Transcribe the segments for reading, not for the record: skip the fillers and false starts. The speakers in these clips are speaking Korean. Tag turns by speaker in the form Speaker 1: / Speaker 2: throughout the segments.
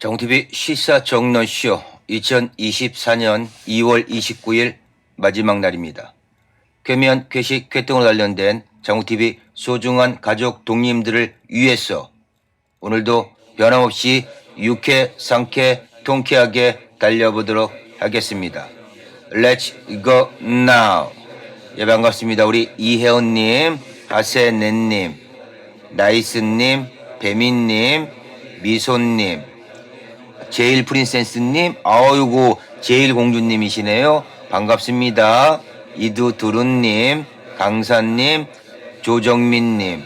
Speaker 1: 정TV 시사정론쇼 2024년 2월 29일 마지막 날입니다. 쾌면, 쾌식, 쾌통으로 관련된 정TV 소중한 가족 동님들을 위해서 오늘도 변함없이 유쾌, 상쾌, 통쾌하게 달려보도록 하겠습니다. Let's go now. 예, 반갑습니다. 우리 이혜원님, 아세넷님, 나이스님, 배민님, 미소님, 제일 프린세스님, 아이고 제일 공주님이시네요. 반갑습니다. 이두두루님, 강사님, 조정민님,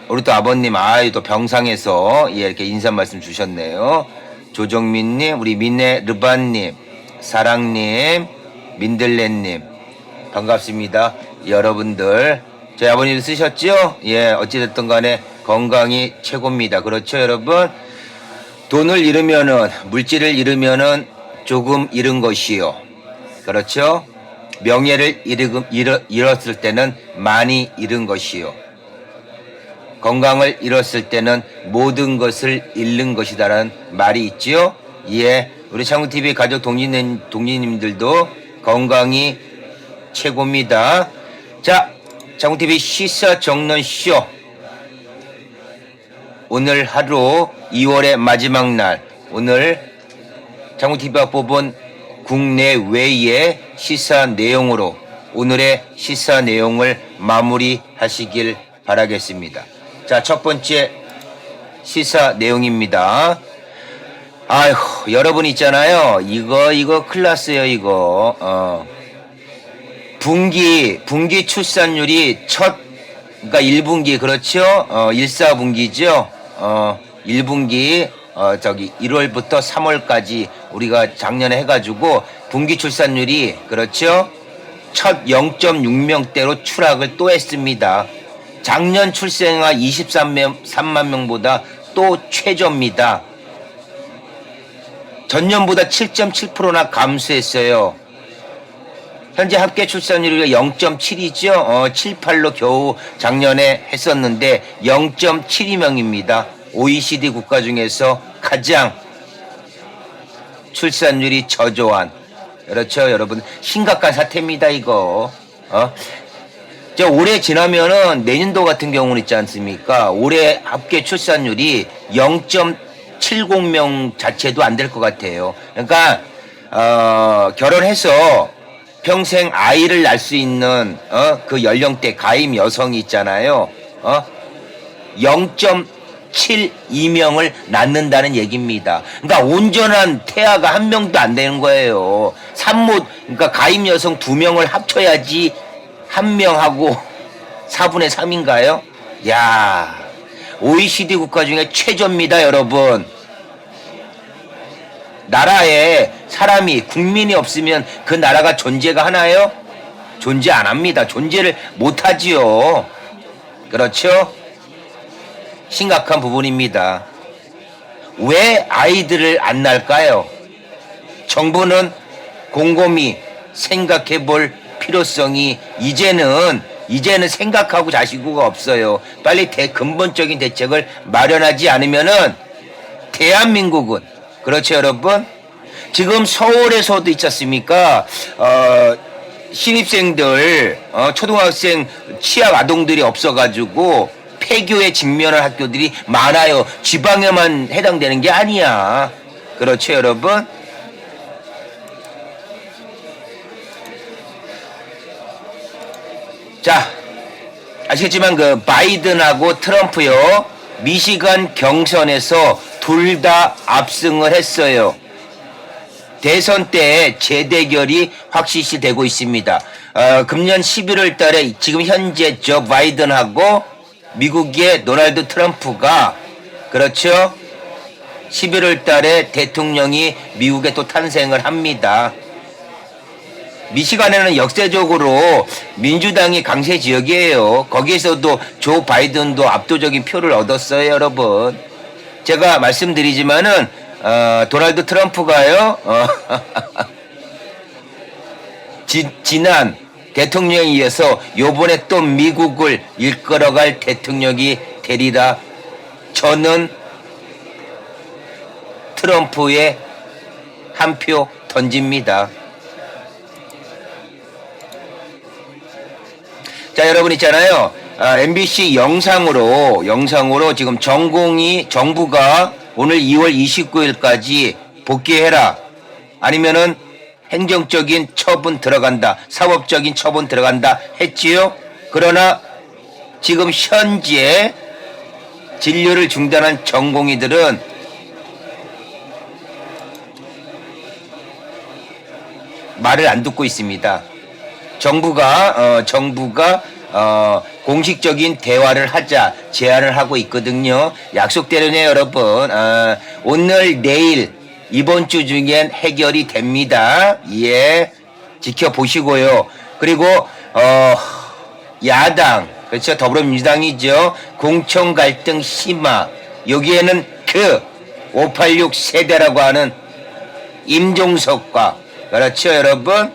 Speaker 1: 우리 또 아버님, 또 병상에서 이렇게 인사 말씀 주셨네요. 조정민님, 우리 미네르바님, 사랑님, 민들레님, 반갑습니다. 여러분들, 저희 아버님 쓰셨죠? 예, 어찌됐든 간에 건강이 최고입니다. 그렇죠, 여러분? 돈을 잃으면은, 물질을 잃으면은 조금 잃은 것이요. 그렇죠? 명예를 잃었을 때는 많이 잃은 것이요. 건강을 잃었을 때는 모든 것을 잃는 것이다라는 말이 있지요. 예, 우리 창구TV 가족 동지님들도 건강이 최고입니다. 자, 창구TV 시사정론쇼. 오늘 하루 2월의 마지막 날, 오늘 창구TV가 뽑은 국내외의 시사 내용으로 오늘의 시사 내용을 마무리하시길 바라겠습니다. 자, 첫 번째 시사 내용입니다. 아휴, 여러분 있잖아요. 이거 큰일 났어요, 이거. 분기 출산율이 그러니까 1분기, 그렇죠? 1사분기죠? 1분기, 1월부터 3월까지 우리가 작년에 해가지고 분기 출산율이, 그렇죠? 첫 0.6명대로 추락을 또 했습니다. 작년 출생아 23만 명보다 또 최저입니다. 전년보다 7.7%나 감소했어요. 현재 합계 출산율이 0.7이죠. 7.8로 겨우 작년에 했었는데 0.72명입니다. OECD 국가 중에서 가장 출산율이 저조한, 그렇죠, 여러분? 심각한 사태입니다, 이거. 올해 지나면은 내년도 같은 경우는 있지 않습니까? 올해 합계 출산율이 0.70명 자체도 안 될 것 같아요. 그러니까 결혼해서 평생 아이를 낳을 수 있는 그 연령대 가임 여성이 있잖아요. 0.72명을 낳는다는 얘기입니다. 그러니까 온전한 태아가 한 명도 안 되는 거예요. 그러니까 가임 여성 2명을 합쳐야지 한 명하고 4분의 3인가요? 야, OECD 국가 중에 최저입니다, 여러분. 나라에 국민이 없으면 그 나라가 존재가 하나요? 존재 안 합니다. 존재를 못 하지요. 그렇죠? 심각한 부분입니다. 왜 아이들을 안 낳을까요? 정부는 곰곰이 생각해 볼 필요성이 이제는 생각하고 자시고가 없어요. 빨리 근본적인 대책을 마련하지 않으면은 대한민국은, 그렇죠, 여러분? 지금 서울에서도 있지 않습니까? 신입생들, 초등학생 취약 아동들이 없어가지고 폐교에 직면한 학교들이 많아요. 지방에만 해당되는 게 아니야. 그렇죠, 여러분? 자, 아시겠지만 그 바이든하고 트럼프요, 미시간 경선에서 둘 다 압승을 했어요. 대선 때 재대결이 확실시 되고 있습니다. 금년 11월 달에 지금 현재 조 바이든하고 미국의 도널드 트럼프가, 그렇죠? 11월 달에 대통령이 미국에 또 탄생을 합니다. 미시간에는 역사적으로 민주당이 강세 지역이에요. 거기에서도 조 바이든도 압도적인 표를 얻었어요, 여러분. 제가 말씀드리지만은 도널드 트럼프가요, 지난 대통령에 이어서 요번에 또 미국을 이끌어갈 대통령이 되리라 저는 트럼프에 한 표 던집니다. 자, 여러분 있잖아요. MBC 영상으로 지금 정부가 오늘 2월 29일까지 복귀해라. 아니면은 행정적인 처분 들어간다. 사법적인 처분 들어간다 했지요. 그러나 지금 현재 진료를 중단한 전공의들은 말을 안 듣고 있습니다. 정부가 공식적인 대화를 하자 제안을 하고 있거든요. 약속대로네요, 여러분. 오늘 내일 이번 주 중엔 해결이 됩니다. 예, 지켜보시고요. 그리고 야당, 그렇죠, 더불어민주당이죠. 공천 갈등 심화. 여기에는 그 586 세대라고 하는 임종석과, 그렇죠, 여러분,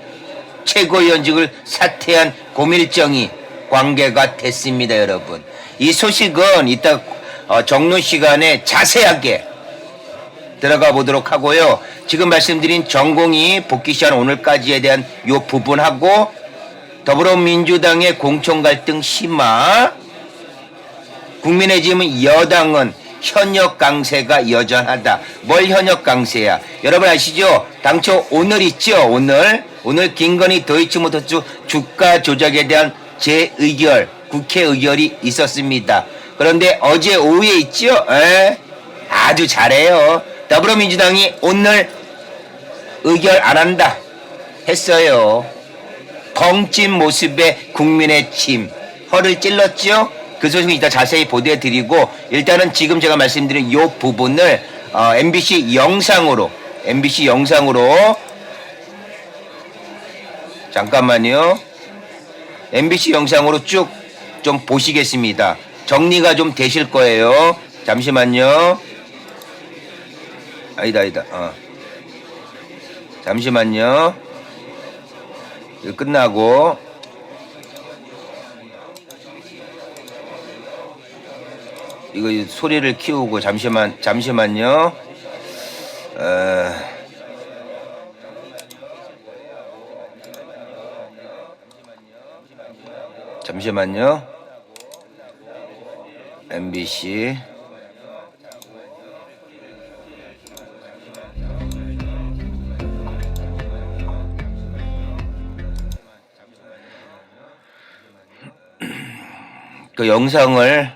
Speaker 1: 최고위원직을 사퇴한 고밀정이 관계가 됐습니다, 여러분. 이 소식은 이따 정론 시간에 자세하게 들어가 보도록 하고요. 지금 말씀드린 전공이 복귀 시한 오늘까지에 대한 요 부분하고 더불어민주당의 공천 갈등 심화, 국민의힘은 여당은 현역 강세가 여전하다. 뭘 현역 강세야? 여러분 아시죠? 당초 오늘 있죠? 오늘 김건희 도이치모터스 주가 조작에 대한 재의결, 국회 의결이 있었습니다. 그런데 어제 오후에 있죠? 아주 잘해요. 더불어민주당이 오늘 의결 안 한다 했어요. 벙찐 모습의 국민의힘 허를 찔렀죠? 그 소식은 이따 자세히 보도해드리고, 일단은 지금 제가 말씀드린 이 부분을 MBC 영상으로 잠깐만요. MBC 영상으로 쭉 좀 보시겠습니다. 정리가 좀 되실 거예요. 잠시만요. 아니다. 잠시만요. 이거 끝나고 이거 소리를 키우고 잠시만요. 잠시만요. MBC 그 영상을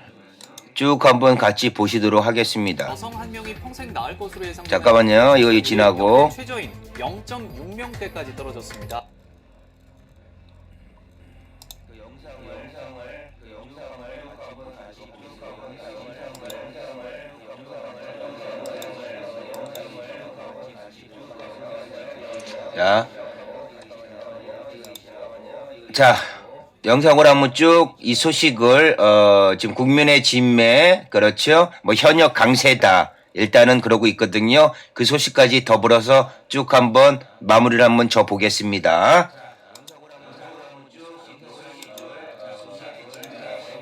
Speaker 1: 쭉 한번 같이 보시도록 하겠습니다.
Speaker 2: 여성 한 명이 평생 낳을 것으로 예상되는
Speaker 1: 잠깐만요. 이거 지나고
Speaker 2: 최저인 0.6명대까지 떨어졌습니다.
Speaker 1: 자, 영상으로 한번 쭉 이 소식을 지금 국민의 진매, 그렇죠? 뭐 현역 강세다. 일단은 그러고 있거든요. 그 소식까지 더불어서 쭉 한번 마무리를 한번 줘 보겠습니다.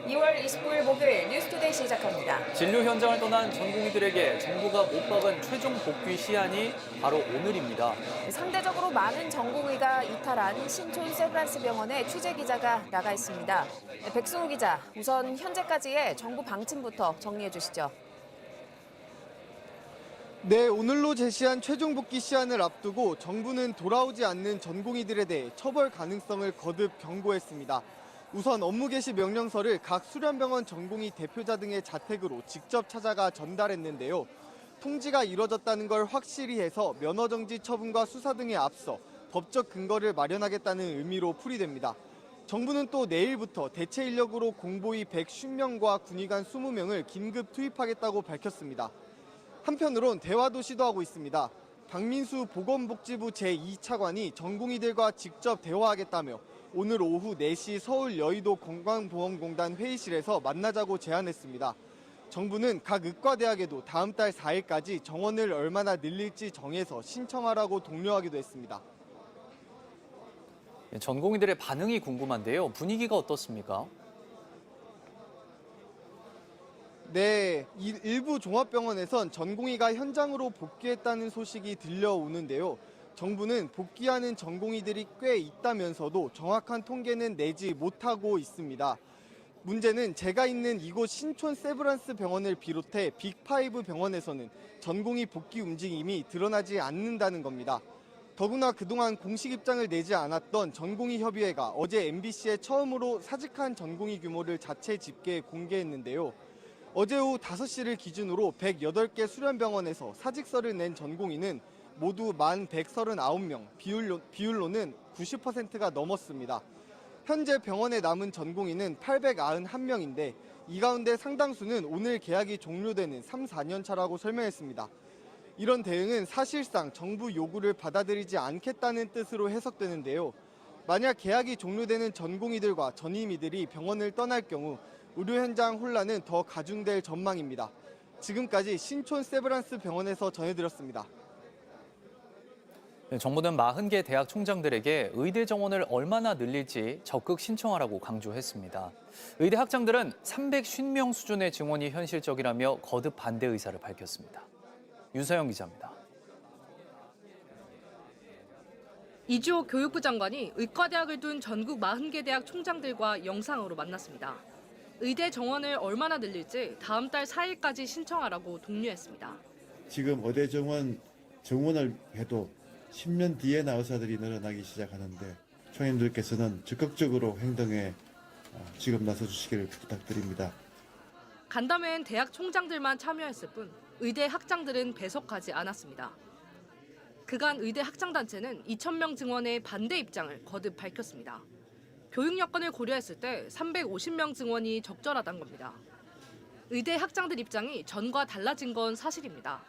Speaker 3: 2월 29일 목요일 뉴스투데이 시작합니다.
Speaker 2: 진료 현장을 떠난 전공의들에게 정부가 못 박은 최종 복귀 시한이 바로 오늘입니다.
Speaker 3: 상대적으로 많은 전공의가 이탈한 신촌 세브란스 병원에 취재 기자가 나가 있습니다. 백승우 기자, 우선 현재까지의 정부 방침부터 정리해 주시죠.
Speaker 4: 네, 오늘로 제시한 최종 복귀 시한을 앞두고 정부는 돌아오지 않는 전공의들에 대해 처벌 가능성을 거듭 경고했습니다. 우선 업무 개시 명령서를 각 수련병원 전공의 대표자 등의 자택으로 직접 찾아가 전달했는데요. 통지가 이뤄졌다는 걸 확실히 해서 면허정지 처분과 수사 등에 앞서 법적 근거를 마련하겠다는 의미로 풀이됩니다. 정부는 또 내일부터 대체 인력으로 공보위 150명과 군의관 20명을 긴급 투입하겠다고 밝혔습니다. 한편으론 대화도 시도하고 있습니다. 박민수 보건복지부 제2차관이 전공의들과 직접 대화하겠다며 오늘 오후 4시 서울 여의도 건강보험공단 회의실에서 만나자고 제안했습니다. 정부는 각 의과대학에도 다음 달 4일까지 정원을 얼마나 늘릴지 정해서 신청하라고 독려하기도 했습니다.
Speaker 2: 전공의들의 반응이 궁금한데요. 분위기가 어떻습니까?
Speaker 4: 네, 일부 종합병원에선 전공의가 현장으로 복귀했다는 소식이 들려오는데요. 정부는 복귀하는 전공의들이 꽤 있다면서도 정확한 통계는 내지 못하고 있습니다. 문제는 제가 있는 이곳 신촌 세브란스 병원을 비롯해 빅5 병원에서는 전공의 복귀 움직임이 드러나지 않는다는 겁니다. 더구나 그동안 공식 입장을 내지 않았던 전공의 협의회가 어제 MBC에 처음으로 사직한 전공의 규모를 자체 집계해 공개했는데요. 어제 오후 5시를 기준으로 108개 수련병원에서 사직서를 낸 전공의는 모두 1,139명, 비율로는 90%가 넘었습니다. 현재 병원에 남은 전공의는 891명인데 이 가운데 상당수는 오늘 계약이 종료되는 3, 4년 차라고 설명했습니다. 이런 대응은 사실상 정부 요구를 받아들이지 않겠다는 뜻으로 해석되는데요. 만약 계약이 종료되는 전공의들과 전임의들이 병원을 떠날 경우 의료 현장 혼란은 더 가중될 전망입니다. 지금까지 신촌 세브란스 병원에서 전해드렸습니다.
Speaker 2: 정부는 40개 대학 총장들에게 의대 정원을 얼마나 늘릴지 적극 신청하라고 강조했습니다. 의대 학장들은 350명 수준의 증원이 현실적이라며 거듭 반대 의사를 밝혔습니다. 유서영 기자입니다.
Speaker 5: 이주호 교육부 장관이 의과대학을 둔 전국 40개 대학 총장들과 영상으로 만났습니다. 의대 정원을 얼마나 늘릴지 다음 달 4일까지 신청하라고 독려했습니다.
Speaker 6: 지금 의대 정원을 해도 10년 뒤에나 의사들이 늘어나기 시작하는데 총장님들께서는 적극적으로 행동에 지금 나서주시기를 부탁드립니다.
Speaker 5: 간담회엔 대학 총장들만 참여했을 뿐 의대 학장들은 배석하지 않았습니다. 그간 의대 학장단체는 2,000명 증원에 반대 입장을 거듭 밝혔습니다. 교육 여건을 고려했을 때 350명 증원이 적절하다는 겁니다. 의대 학장들 입장이 전과 달라진 건 사실입니다.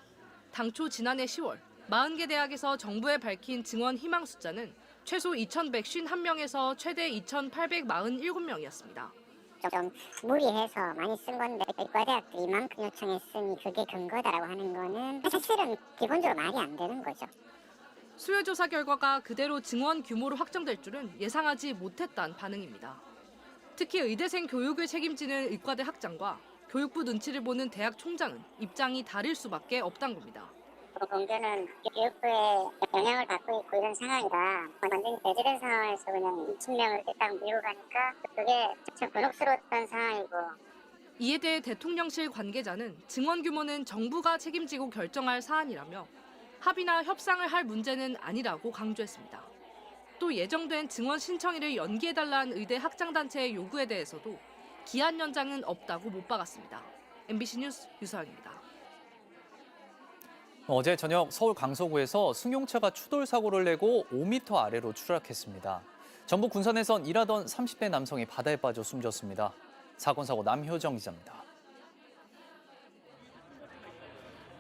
Speaker 5: 당초 지난해 10월 40개 대학에서 정부에 밝힌 증원 희망 숫자는 최소 2,151명에서 최대 2,847명이었습니다.
Speaker 7: 좀 무리해서 많이 쓴 건데 의과대학들이 이만큼 요청했으니 그게 근거다라고 하는 거는 사실은 기본적으로 말이 안 되는 거죠.
Speaker 5: 수요조사 결과가 그대로 증원 규모로 확정될 줄은 예상하지 못했다는 반응입니다. 특히 의대생 교육을 책임지는 의과대 학장과 교육부 눈치를 보는 대학 총장은 입장이 다를 수밖에 없다는 겁니다.
Speaker 7: 공교는 교육부의 영향을 받고 있고 이런 상황이라 완전히 배제된 상황에서 그냥 2,000명을 딱 밀고 가니까 그게 참 곤혹스러웠던 상황이고.
Speaker 5: 이에 대해 대통령실 관계자는 증원 규모는 정부가 책임지고 결정할 사안이라며 합의나 협상을 할 문제는 아니라고 강조했습니다. 또 예정된 증원 신청일을 연기해달라는 의대 학장단체의 요구에 대해서도 기한 연장은 없다고 못 박았습니다. MBC 뉴스 유서영입니다.
Speaker 2: 어제 저녁 서울 강서구에서 승용차가 추돌 사고를 내고 5m 아래로 추락했습니다. 전북 군산에선 일하던 30대 남성이 바다에 빠져 숨졌습니다. 사건 사고 남효정 기자입니다.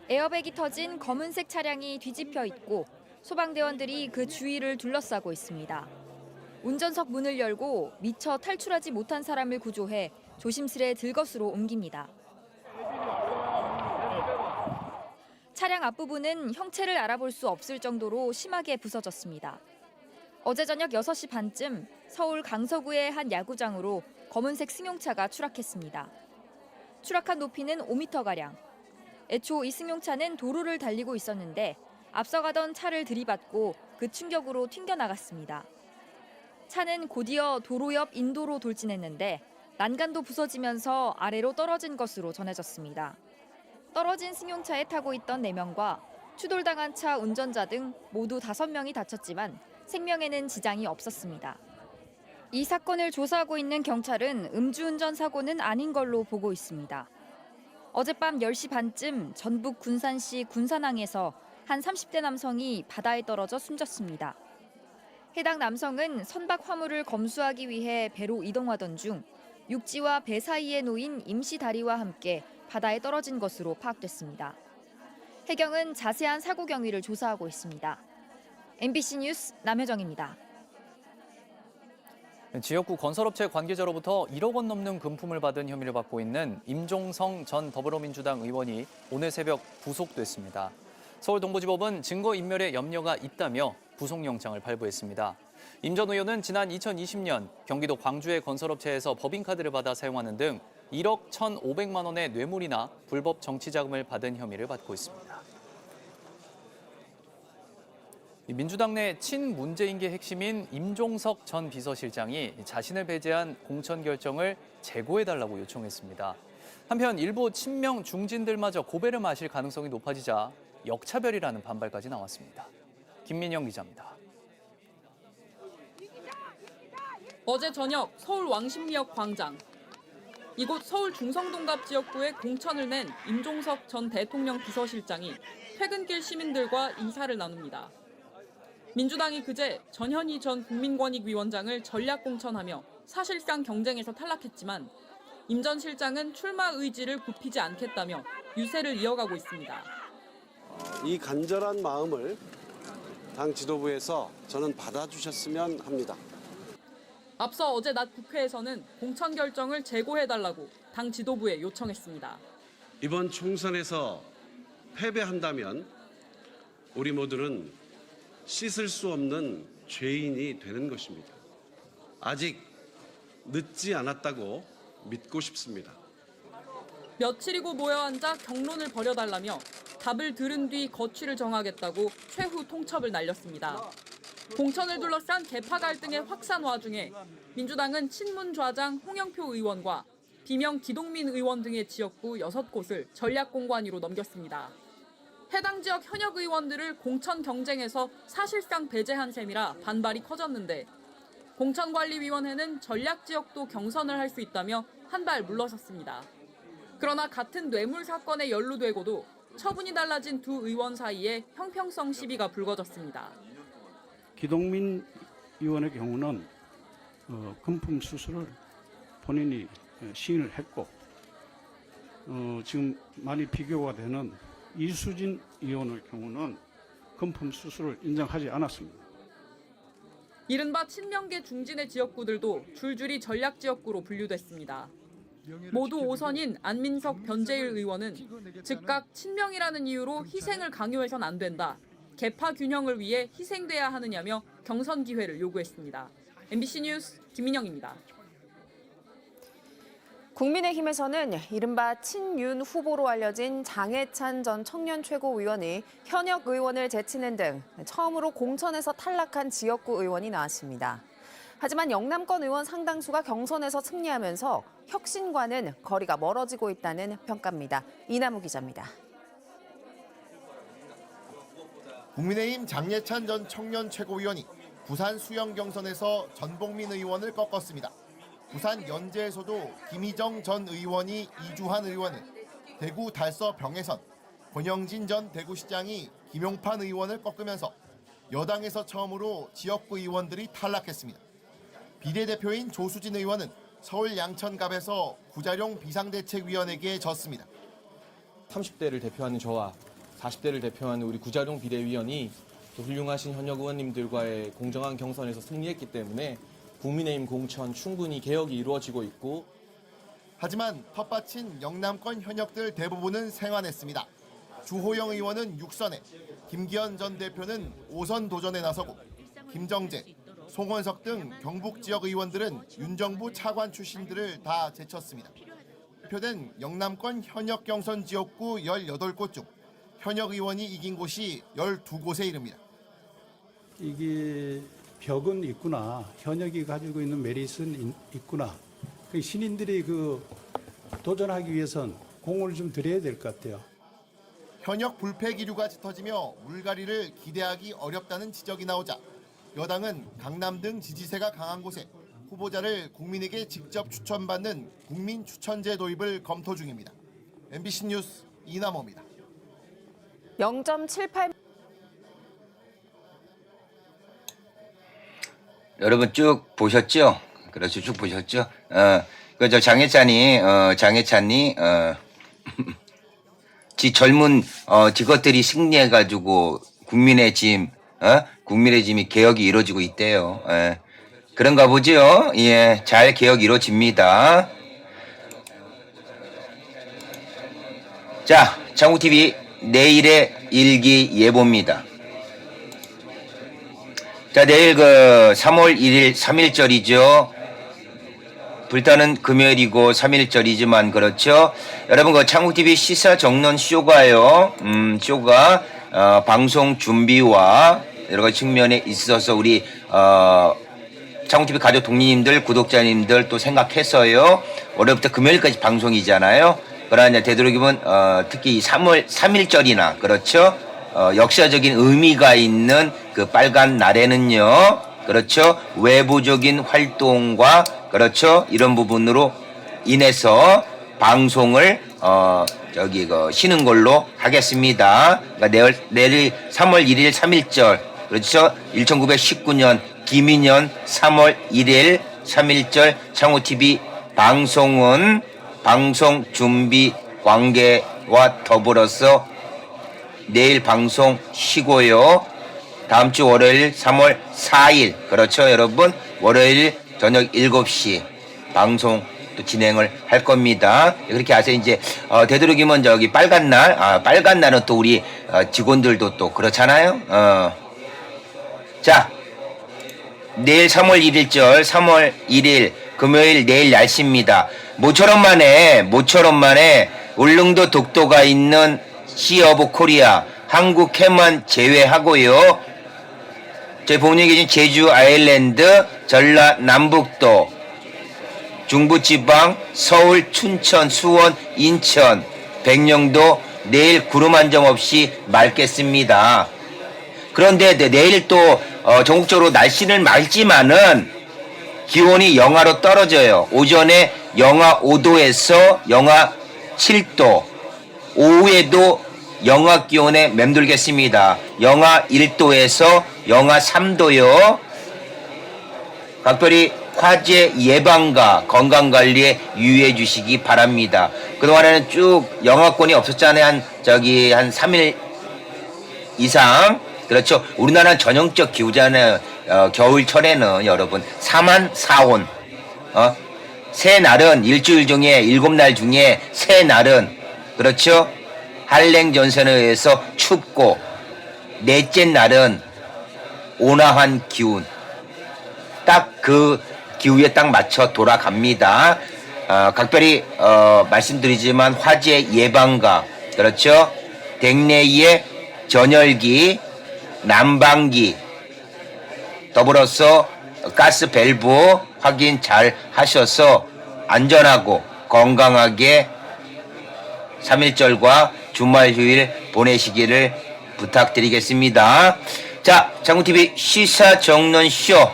Speaker 8: 에어백이 터진 검은색 차량이 뒤집혀 있고 소방대원들이 그 주위를 둘러싸고 있습니다. 운전석 문을 열고 미처 탈출하지 못한 사람을 구조해 조심스레 들것으로 옮깁니다. 차량 앞부분은 형체를 알아볼 수 없을 정도로 심하게 부서졌습니다. 어제 저녁 6시 반쯤 서울 강서구의 한 야구장으로 검은색 승용차가 추락했습니다. 추락한 높이는 5m가량. 애초 이 승용차는 도로를 달리고 있었는데 앞서가던 차를 들이받고 그 충격으로 튕겨나갔습니다. 차는 곧이어 도로 옆 인도로 돌진했는데 난간도 부서지면서 아래로 떨어진 것으로 전해졌습니다. 떨어진 승용차에 타고 있던 4명과 추돌당한 차 운전자 등 모두 5명이 다쳤지만 생명에는 지장이 없었습니다. 이 사건을 조사하고 있는 경찰은 음주운전 사고는 아닌 걸로 보고 있습니다. 어젯밤 10시 반쯤 전북 군산시 군산항에서 한 30대 남성이 바다에 떨어져 숨졌습니다. 해당 남성은 선박 화물을 검수하기 위해 배로 이동하던 중 육지와 배 사이에 놓인 임시 다리와 함께 바다에 떨어진 것으로 파악됐습니다. 해경은 자세한 사고 경위를 조사하고 있습니다. MBC 뉴스 남효정입니다.
Speaker 2: 지역구 건설업체 관계자로부터 1억 원 넘는 금품을 받은 혐의를 받고 있는 임종성 전 더불어민주당 의원이 오늘 새벽 구속됐습니다. 서울동부지법은 증거인멸에 염려가 있다며 구속영장을 발부했습니다. 임 전 의원은 지난 2020년 경기도 광주의 건설업체에서 법인카드를 받아 사용하는 등 1억 1,500만 원의 뇌물이나 불법 정치자금을 받은 혐의를 받고 있습니다. 민주당 내 친문재인계 핵심인 임종석 전 비서실장이 자신을 배제한 공천 결정을 재고해달라고 요청했습니다. 한편 일부 친명 중진들마저 고배를 마실 가능성이 높아지자 역차별이라는 반발까지 나왔습니다. 김민영 기자입니다.
Speaker 9: 어제 저녁 서울 왕십리역 광장. 이곳 서울 중성동갑 지역구에 공천을 낸 임종석 전 대통령 비서실장이 퇴근길 시민들과 인사를 나눕니다. 민주당이 그제 전현희 전 국민권익위원장을 전략 공천하며 사실상 경쟁에서 탈락했지만 임 전 실장은 출마 의지를 굽히지 않겠다며 유세를 이어가고 있습니다.
Speaker 10: 이 간절한 마음을 당 지도부에서 저는 받아주셨으면 합니다.
Speaker 9: 앞서 어제 낮 국회에서는 공천 결정을 재고해달라고 당 지도부에 요청했습니다.
Speaker 10: 이번 총선에서 패배한다면 우리 모두는 씻을 수 없는 죄인이 되는 것입니다. 아직 늦지 않았다고 믿고 싶습니다.
Speaker 9: 며칠이고 모여 앉아 경론을 벌여달라며 답을 들은 뒤 거취를 정하겠다고 최후 통첩을 날렸습니다. 공천을 둘러싼 계파 갈등의 확산 와중에 민주당은 친문 좌장 홍영표 의원과 비명 기동민 의원 등의 지역구 6곳을 전략 공관위로 넘겼습니다. 해당 지역 현역 의원들을 공천 경쟁에서 사실상 배제한 셈이라 반발이 커졌는데 공천관리위원회는 전략 지역도 경선을 할 수 있다며 한 발 물러섰습니다. 그러나 같은 뇌물 사건에 연루되고도 처분이 달라진 두 의원 사이에 형평성 시비가 불거졌습니다.
Speaker 11: 기동민 의원의 경우는 금품 수수를 본인이 시인을 했고 지금 많이 비교가 되는 이수진 의원의 경우는 금품 수수를 인정하지 않았습니다.
Speaker 9: 이른바 친명계 중진의 지역구들도 줄줄이 전략 지역구로 분류됐습니다. 모두 5선인 안민석, 변재일 의원은 즉각 친명이라는 이유로 희생을 강요해선 안 된다. 계파 균형을 위해 희생돼야 하느냐며 경선 기회를 요구했습니다. MBC 뉴스 김민영입니다.
Speaker 3: 국민의힘에서는 이른바 친윤 후보로 알려진 장해찬 전 청년 최고위원이 현역 의원을 제치는 등 처음으로 공천에서 탈락한 지역구 의원이 나왔습니다. 하지만 영남권 의원 상당수가 경선에서 승리하면서 혁신과는 거리가 멀어지고 있다는 평가입니다. 이남우 기자입니다.
Speaker 12: 국민의힘 장예찬 전 청년 최고위원이 부산 수영 경선에서 전봉민 의원을 꺾었습니다. 부산 연제에서도 김희정 전 의원이 이주한 의원을, 대구 달서 병해선 권영진 전 대구시장이 김용판 의원을 꺾으면서 여당에서 처음으로 지역구 의원들이 탈락했습니다. 비례대표인 조수진 의원은 서울 양천갑에서 구자룡 비상대책위원에게 졌습니다.
Speaker 13: 30대를 대표하는 저와 40대를 대표하는 우리 구자룡 비대위원이 또 훌륭하신 현역 의원님들과의 공정한 경선에서 승리했기 때문에 국민의힘 공천 충분히 개혁이 이루어지고 있고,
Speaker 12: 하지만 텃밭인 영남권 현역들 대부분은 생환했습니다. 주호영 의원은 6선에, 김기현 전 대표는 5선 도전에 나서고 김정재, 송원석 등 경북 지역 의원들은 윤정부 차관 출신들을 다 제쳤습니다. 대표된 영남권 현역 경선 지역구 18곳 중 현역 의원이 이긴 곳이 12곳에 이릅니다.
Speaker 11: 이게 벽은 있구나, 현역이 가지고 있는 메리트는 있구나. 신인들이 도전하기 위해선 공을 좀 들여야 될 것 같아요.
Speaker 12: 현역 불패 기류가 짙어지며 물갈이를 기대하기 어렵다는 지적이 나오자 여당은 강남 등 지지세가 강한 곳에 후보자를 국민에게 직접 추천받는 국민 추천제 도입을 검토 중입니다. MBC 뉴스 이남호입니다.
Speaker 3: 0.78
Speaker 1: 여러분 쭉 보셨죠? 그렇죠, 쭉 보셨죠? 저 장해찬이 지 젊은 지것들이 승리해가지고 국민의 짐이 개혁이 이루어지고 있대요. 그런가 보죠? 예, 잘 개혁 이루어집니다. 자, 장구TV 내일의 일기 예보입니다. 자, 내일 3월 1일 3.1절이죠. 불타는 금요일이고 3일절이지만 그렇죠. 여러분 그 창국TV 시사 정론 쇼가요. 쇼가 방송 준비와 여러 가지 측면에 있어서 우리 창국TV 가족 동료님들 구독자님들 또 생각해서요. 월요일부터 금요일까지 방송이잖아요. 그러나 되도록이면 특히 이 3월 3일절이나 그렇죠. 역사적인 의미가 있는 그 빨간 날에는요. 그렇죠. 외부적인 활동과 그렇죠. 이런 부분으로 인해서 방송을 쉬는 걸로 하겠습니다. 그러니까 내일 3월 1일 3일절 그렇죠. 1919년 김인년 3월 1일 3일절 창호TV 방송은 방송 준비 관계와 더불어서 내일 방송 쉬고요. 다음 주 월요일 3월 4일 그렇죠 여러분 월요일 저녁 7시 방송 또 진행을 할 겁니다. 그렇게 아세요. 이제 되도록이면 저기 빨간 날 빨간 날은 또 우리 직원들도 또 그렇잖아요. 자 내일 3월 1일절 3월 1일 금요일 내일 날씨입니다. 모처럼 만에 울릉도 독도가 있는 시 오브 코리아 한국 캠만 제외하고요. 저희 본인이 계신 제주 아일랜드 전라남북도 중부지방 서울 춘천 수원 인천 백령도 내일 구름 한 점 없이 맑겠습니다. 그런데 내일 또 전국적으로 날씨는 맑지만은 기온이 영하로 떨어져요. 오전에 영하 5도에서 영하 7도 오후에도 영하 기온에 맴돌겠습니다. 영하 1도에서 영하 3도요. 각별히 화재 예방과 건강관리에 유의해 주시기 바랍니다. 그동안에는 쭉 영하권이 없었잖아요. 한 3일 이상. 그렇죠. 우리나라는 전형적 기후잖아요. 겨울철에는 여러분 4만 4온. 새 날은 일주일 중에 7날 중에 새 날은 그렇죠. 한랭전선에 의해서 춥고 넷째 날은 온화한 기운. 딱 그 기후에 딱 맞춰 돌아갑니다. 각별히 말씀드리지만 화재 예방과 그렇죠. 댁내의 전열기, 난방기 더불어서 가스 밸브 확인 잘 하셔서 안전하고 건강하게 3일절과 주말 휴일 보내시기를 부탁드리겠습니다. 자, 창국TV 시사 정론쇼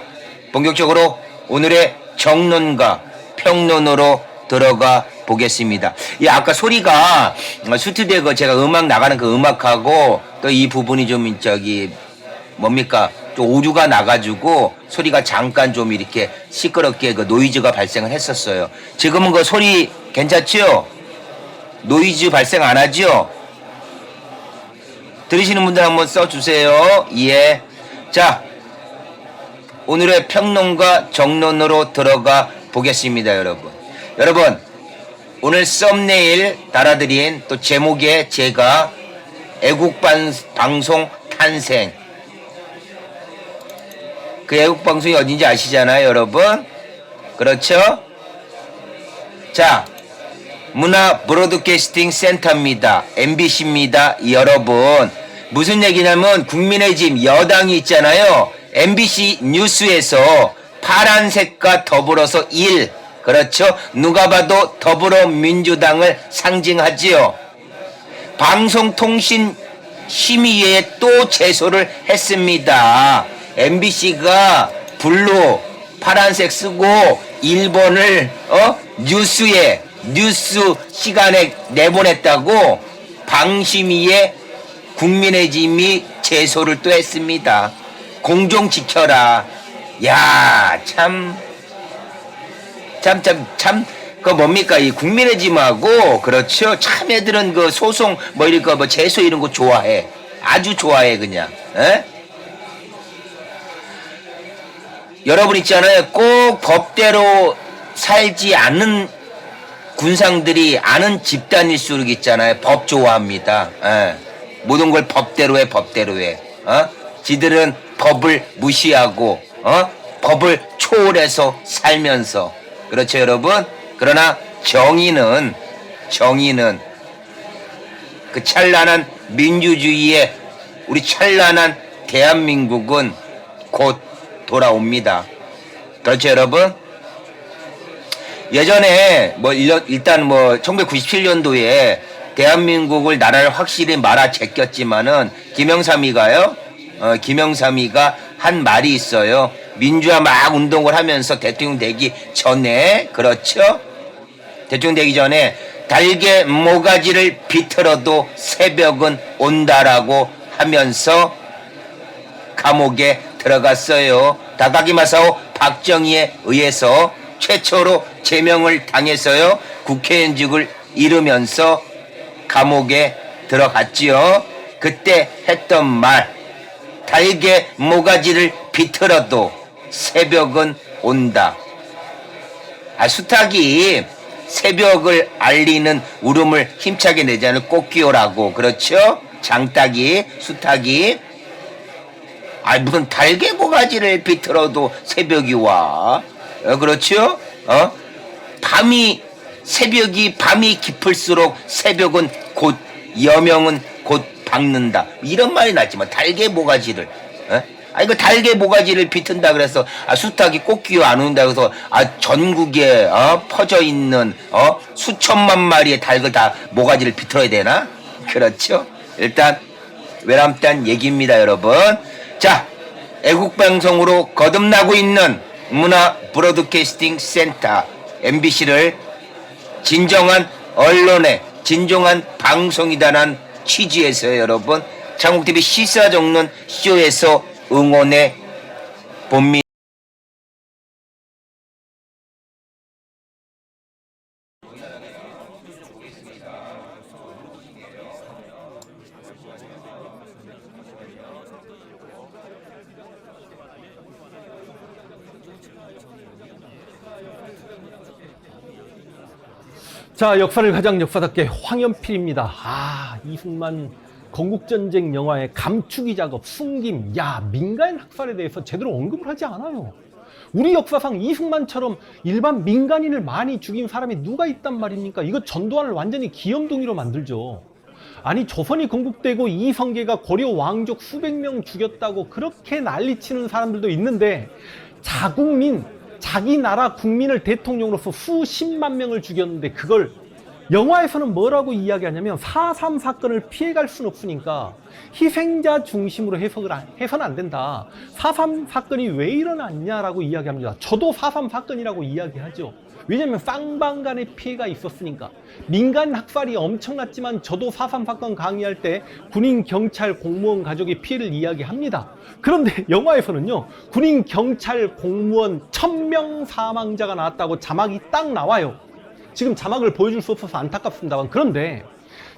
Speaker 1: 본격적으로 오늘의 정론과 평론으로 들어가 보겠습니다. 아까 소리가 스튜디오에 제가 음악 나가는 그 음악하고 또 이 부분이 좀 뭡니까? 좀 오류가 나가지고 소리가 잠깐 좀 이렇게 시끄럽게 그 노이즈가 발생을 했었어요. 지금은 그 소리 괜찮죠? 노이즈 발생 안 하죠? 들으시는 분들 한번 써주세요. 예. 자, 오늘의 평론과 정론으로 들어가 보겠습니다, 여러분. 여러분, 오늘 썸네일 달아드린 또 제목에 제가 애국방송 탄생. 그 애국방송이 어딘지 아시잖아요, 여러분? 그렇죠? 자, 문화 브로드캐스팅 센터입니다. MBC입니다, 여러분. 무슨 얘기냐면 국민의 집 여당이 있잖아요. MBC 뉴스에서 파란색과 더불어서 1. 그렇죠? 누가 봐도 더불어민주당을 상징하지요. 방송통신심의회에 또 제소를 했습니다. MBC가 블루 파란색 쓰고 1번을 뉴스 시간에 내보냈다고 방심위에 국민의힘이 제소를 또 했습니다. 공정 지켜라. 야, 그 뭡니까? 이 국민의힘하고, 그렇죠? 참 애들은 그 소송, 제소 이런 거 좋아해. 아주 좋아해, 그냥. 에? 여러분 있잖아요. 꼭 법대로 살지 않는 군상들이 아는 집단일수록 있잖아요. 법 좋아합니다. 에. 모든 걸 법대로 해. 지들은 법을 무시하고 법을 초월해서 살면서 그렇죠, 여러분? 그러나 정의는 그 찬란한 민주주의의 우리 찬란한 대한민국은 곧 돌아옵니다. 그렇죠, 여러분? 예전에 일단 1997년도에 대한민국을 나라를 확실히 말아 제꼈지만은 김영삼이가 한 말이 있어요. 민주화 막 운동을 하면서 대통령 되기 전에, 그렇죠? 대통령 되기 전에 달개 모가지를 비틀어도 새벽은 온다라고 하면서 감옥에 들어갔어요. 다카기 마사오 박정희에 의해서 최초로 제명을 당해서요. 국회의원직을 잃으면서 감옥에 들어갔지요. 그때 했던 말, 달개 모가지를 비틀어도 새벽은 온다. 수탉이 새벽을 알리는 울음을 힘차게 내지 않을 꽃기호라고, 그렇죠? 장닭이, 수탉이. 무슨 달개 모가지를 비틀어도 새벽이 와. 그렇죠? 밤이 깊을수록 새벽은 곧, 여명은 곧 박는다. 이런 말이 났지만, 달개 모가지를. 이거 달개 모가지를 비튼다 그래서, 수탉이 꽃기호 안 온다 그래서, 전국에, 퍼져 있는, 수천만 마리의 닭을 다 모가지를 비틀어야 되나? 그렇죠? 일단, 외람단 얘기입니다, 여러분. 자, 애국방송으로 거듭나고 있는 문화 브로드캐스팅 센터 MBC를 진정한 언론의 진정한 방송이다라는 취지에서 여러분 장국TV 시사정론 쇼에서 응원해 봅니다.
Speaker 14: 자, 역사를 가장 역사답게 황연필입니다. 이승만 건국전쟁 영화의 감추기 작업, 숨김, 민간 학살에 대해서 제대로 언급을 하지 않아요. 우리 역사상 이승만처럼 일반 민간인을 많이 죽인 사람이 누가 있단 말입니까? 이거 전두환을 완전히 기염둥이로 만들죠. 조선이 건국되고 이성계가 고려 왕족 수백 명 죽였다고 그렇게 난리치는 사람들도 있는데, 자국민, 자기 나라 국민을 대통령으로서 수십만 명을 죽였는데 그걸 영화에서는 뭐라고 이야기하냐면 4.3 사건을 피해갈 수는 없으니까 희생자 중심으로 해서는 안 된다. 4.3 사건이 왜 일어났냐라고 이야기합니다. 저도 4.3 사건이라고 이야기하죠. 왜냐하면 쌍방간의 피해가 있었으니까. 민간 학살이 엄청났지만 저도 4.3 사건 강의할 때 군인, 경찰, 공무원 가족의 피해를 이야기합니다. 그런데 영화에서는요, 군인, 경찰, 공무원 1000명 사망자가 나왔다고 자막이 딱 나와요. 지금 자막을 보여줄 수 없어서 안타깝습니다만, 그런데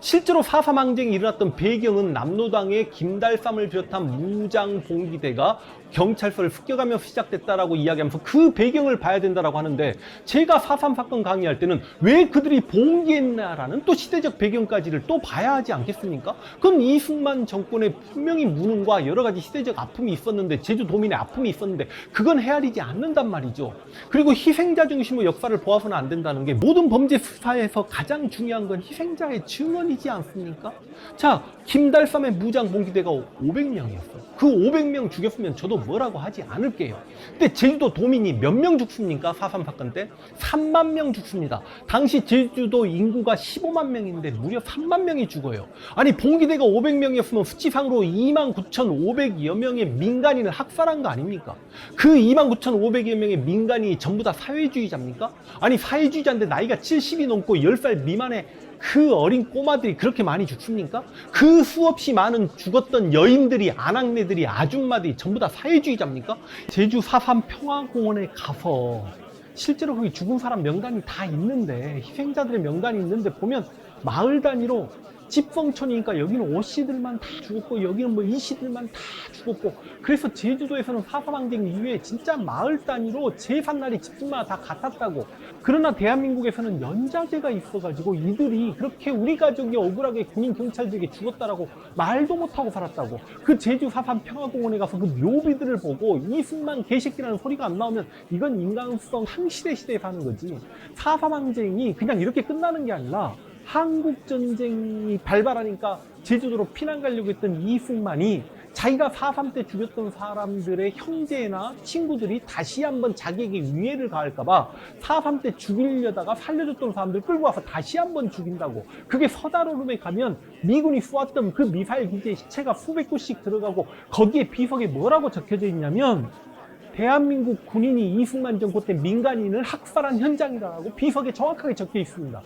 Speaker 14: 실제로 4.3 항쟁이 일어났던 배경은 남로당의 김달삼을 비롯한 무장 봉기대가 경찰서를 습격하며 시작됐다라고 이야기하면서 그 배경을 봐야 된다라고 하는데, 제가 4.3 사건 강의할 때는 왜 그들이 봉기했나라는 또 시대적 배경까지를 또 봐야 하지 않겠습니까? 그건 이승만 정권의 분명히 무능과 여러 가지 시대적 아픔이 있었는데, 제주도민의 아픔이 있었는데 그건 헤아리지 않는단 말이죠. 그리고 희생자 중심으로 역사를 보아서는 안 된다는 게, 모든 범죄 수사에서 가장 중요한 건 희생자의 증언이지 않습니까? 자, 김달삼의 무장 봉기대가 500명이었어요. 그 500명 죽였으면 저도 뭐라고 하지 않을게요. 근데 제주도 도민이 몇 명 죽습니까? 4.3 사건 때 3만 명 죽습니다. 당시 제주도 인구가 15만 명인데 무려 3만 명이 죽어요. 봉기대가 500명이었으면 수치상으로 29,500여 명의 민간인을 학살한 거 아닙니까? 그 29,500여 명의 민간인이 전부 다 사회주의자입니까? 사회주의자인데 나이가 70이 넘고 10살 미만의 그 어린 꼬마들이 그렇게 많이 죽습니까? 그 수없이 많은 죽었던 여인들이, 아낙네들이, 아줌마들이 전부 다 사회주의자입니까? 제주 4.3 평화공원에 가서 실제로 거기 죽은 사람 명단이 다 있는데, 희생자들의 명단이 있는데 보면 마을 단위로 집성촌이니까 여기는 오씨들만 다 죽었고 여기는 뭐 이씨들만 다 죽었고, 그래서 제주도에서는 4.3 항쟁 이후에 진짜 마을 단위로 재산날이 집집마다 다 같았다고. 그러나 대한민국에서는 연자제가 있어가지고 이들이 그렇게 우리 가족이 억울하게 군인 경찰들에게 죽었다라고 말도 못하고 살았다고. 그 제주 4.3 평화공원에 가서 그 묘비들을 보고 이승만 개새끼라는 소리가 안 나오면 이건 인간성 상실의 시대에 사는 거지. 4.3 항쟁이 그냥 이렇게 끝나는 게 아니라 한국전쟁이 발발하니까 제주도로 피난 가려고 했던 이승만이 자기가 4.3 때 죽였던 사람들의 형제나 친구들이 다시 한번 자기에게 위해를 가할까봐 4.3 때 죽이려다가 살려줬던 사람들 끌고 와서 다시 한번 죽인다고. 그게 서다로름에 가면 미군이 쏘았던 그 미사일 기지의 시체가 수백 구씩 들어가고, 거기에 비석에 뭐라고 적혀져 있냐면 대한민국 군인이 이승만 정권 때 민간인을 학살한 현장이라고 비석에 정확하게 적혀 있습니다.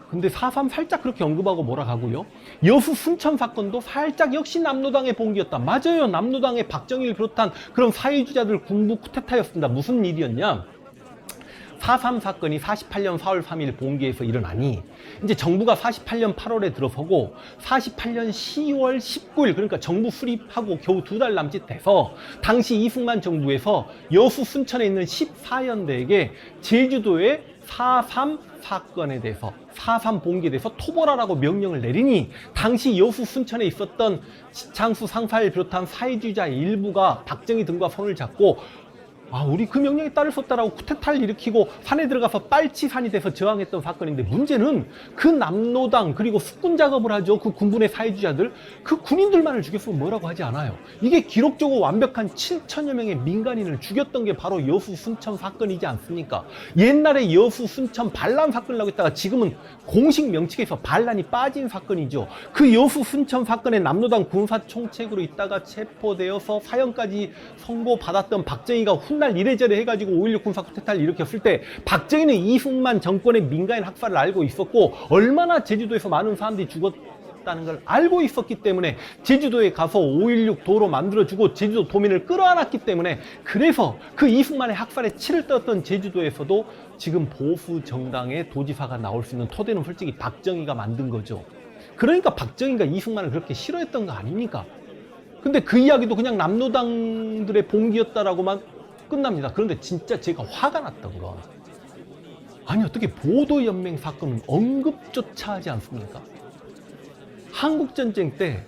Speaker 14: 근데 4.3 살짝 그렇게 언급하고 몰아가고요. 여수 순천 사건도 살짝 역시 남로당의 봉기였다. 맞아요. 남로당의 박정희를 비롯한 그런 사회주의자들 군부 쿠데타였습니다. 무슨 일이었냐? 4.3 사건이 48년 4월 3일 봉기에서 일어나니 이제 정부가 48년 8월에 들어서고 48년 10월 19일, 그러니까 정부 수립하고 겨우 2달 남짓 돼서 당시 이승만 정부에서 여수 순천에 있는 14연대에게 제주도의 4.3 사건에 대해서, 4.3 봉기에 대해서 토벌하라고 명령을 내리니 당시 여수 순천에 있었던 지창수 상사를 비롯한 사회주의자 일부가 박정희 등과 손을 잡고 우리 그 명령에 따를 수 없다라고 쿠데타를 일으키고 산에 들어가서 빨치산이 돼서 저항했던 사건인데, 문제는 그 남로당 그리고 숙군 작업을 하죠. 그 군부의 사회주의자들, 그 군인들만을 죽였으면 뭐라고 하지 않아요. 이게 기록적으로 완벽한 7천여 명의 민간인을 죽였던 게 바로 여수 순천 사건이지 않습니까? 옛날에 여수 순천 반란 사건이라고 했다가 지금은 공식 명칭에서 반란이 빠진 사건이죠. 그 여수 순천 사건의 남로당 군사총책으로 있다가 체포되어서 사형까지 선고받았던 박정희가 훗날 이래저래 해가지고 5.16 군사 쿠데타를 일으켰을 때 박정희는 이승만 정권의 민간인 학살을 알고 있었고, 얼마나 제주도에서 많은 사람들이 죽었다는 걸 알고 있었기 때문에 제주도에 가서 5.16 도로 만들어주고 제주도 도민을 끌어안았기 때문에, 그래서 그 이승만의 학살에 치를 떴던 제주도에서도 지금 보수 정당의 도지사가 나올 수 있는 토대는 솔직히 박정희가 만든 거죠. 그러니까 박정희가 이승만을 그렇게 싫어했던 거 아닙니까? 근데 그 이야기도 그냥 남로당들의 봉기였다라고만 끝납니다. 그런데 진짜 제가 화가 났던 건, 아니 어떻게 보도연맹 사건은 언급조차 하지 않습니까? 한국전쟁 때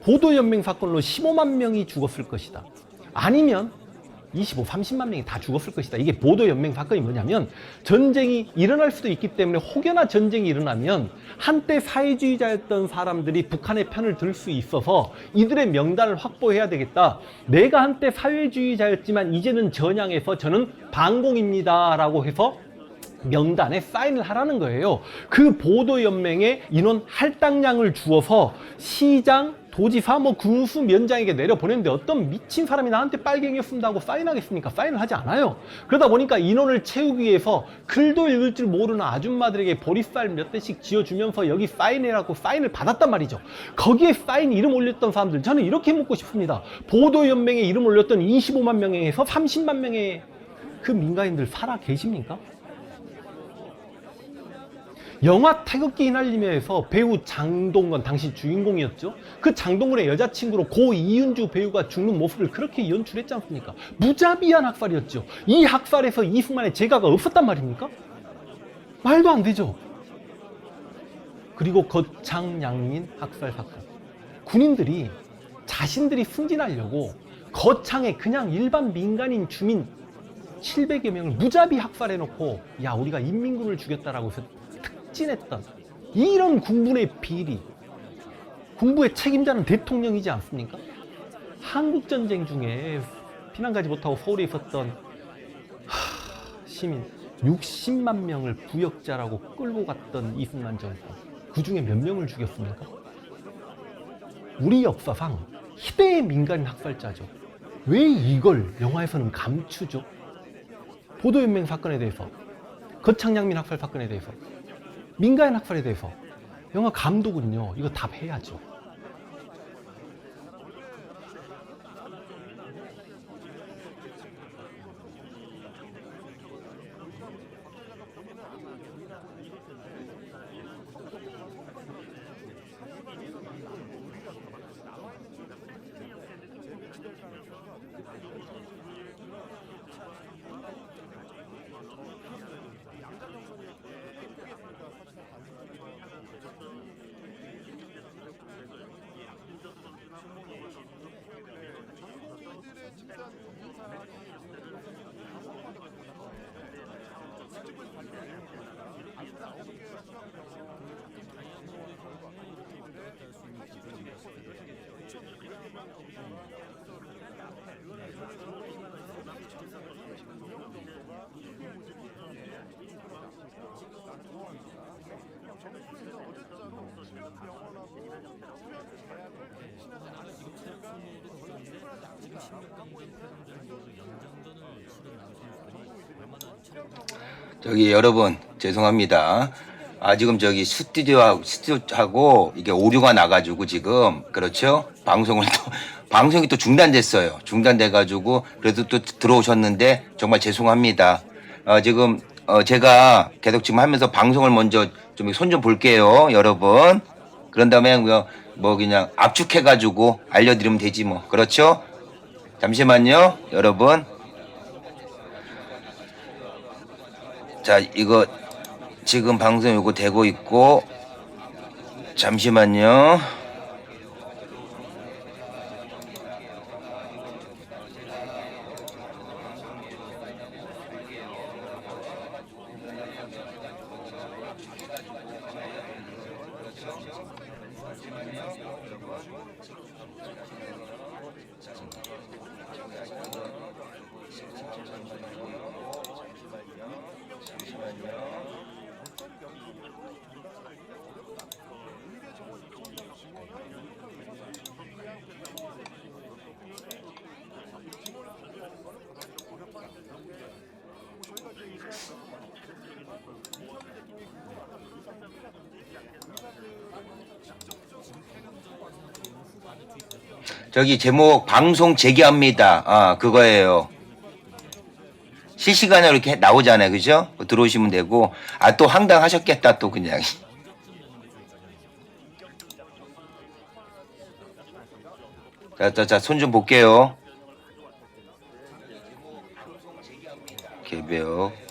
Speaker 14: 보도연맹 사건으로 15만 명이 죽었을 것이다. 아니면 25, 30만 명이 다 죽었을 것이다. 이게 보도연맹 사건이 뭐냐면, 전쟁이 일어날 수도 있기 때문에 혹여나 전쟁이 일어나면 한때 사회주의자였던 사람들이 북한의 편을 들 수 있어서 이들의 명단을 확보해야 되겠다. 내가 한때 사회주의자였지만 이제는 전향해서 저는 반공입니다 라고 해서 명단에 사인을 하라는 거예요. 그 보도연맹에 인원 할당량을 주어서 시장, 도지사, 군수면장에게 내려보냈는데 어떤 미친 사람이 나한테 빨갱이였습니다 하고 사인하겠습니까? 사인을 하지 않아요. 그러다 보니까 인원을 채우기 위해서 글도 읽을 줄 모르는 아줌마들에게 보리쌀 몇 대씩 지어주면서 여기 사인해라고 사인을 받았단 말이죠. 거기에 사인 이름 올렸던 사람들, 저는 이렇게 묻고 싶습니다. 보도연맹에 이름 올렸던 25만 명에서 30만 명의 그 민간인들 살아 계십니까? 영화 태극기 휘날리며에서 배우 장동건, 당시 주인공이었죠. 그 장동건의 여자친구로 고 이윤주 배우가 죽는 모습을 그렇게 연출했지 않습니까? 무자비한 학살이었죠. 이 학살에서 이승만의 재가가 없었단 말입니까? 말도 안 되죠. 그리고 거창양민 학살 사건. 군인들이 자신들이 승진하려고 거창에 그냥 일반 민간인 주민 700여 명을 무자비 학살해놓고, 야 우리가 인민군을 죽였다라고 해서 특진했던 이런 군부의 비리, 군부의 책임자는 대통령이지 않습니까? 한국전쟁 중에 피난 가지 못하고 서울에 있었던 시민 60만 명을 부역자라고 끌고 갔던 이승만 정권, 그 중에 몇 명을 죽였습니까? 우리 역사상 희대의 민간인 학살자죠. 왜 이걸 영화에서는 감추죠? 보도연맹 사건에 대해서, 거창양민 학살 사건에 대해서, 민간인 학살에 대해서 영화 감독은요, 이거 답해야죠.
Speaker 1: 저기 여러분 죄송합니다. 지금 저기 스튜디오하고 이게 오류가 나가지고 지금 그렇죠? 방송이 또 중단됐어요. 중단돼가지고 그래도 또 들어오셨는데 정말 죄송합니다. 지금 제가 계속 지금 하면서 방송을 먼저 좀 손 좀 볼게요, 여러분. 그런 다음에 뭐 그냥 압축해가지고 알려드리면 되지 뭐. 그렇죠? 잠시만요, 여러분. 자, 이거 지금 방송 요거 되고 있고 잠시만요. 저기 제목 방송 재개합니다. 그거예요. 실시간으로 이렇게 나오잖아요. 그죠? 들어오시면 되고. 또 황당하셨겠다, 또 그냥. 자, 손 좀 볼게요. 개벽.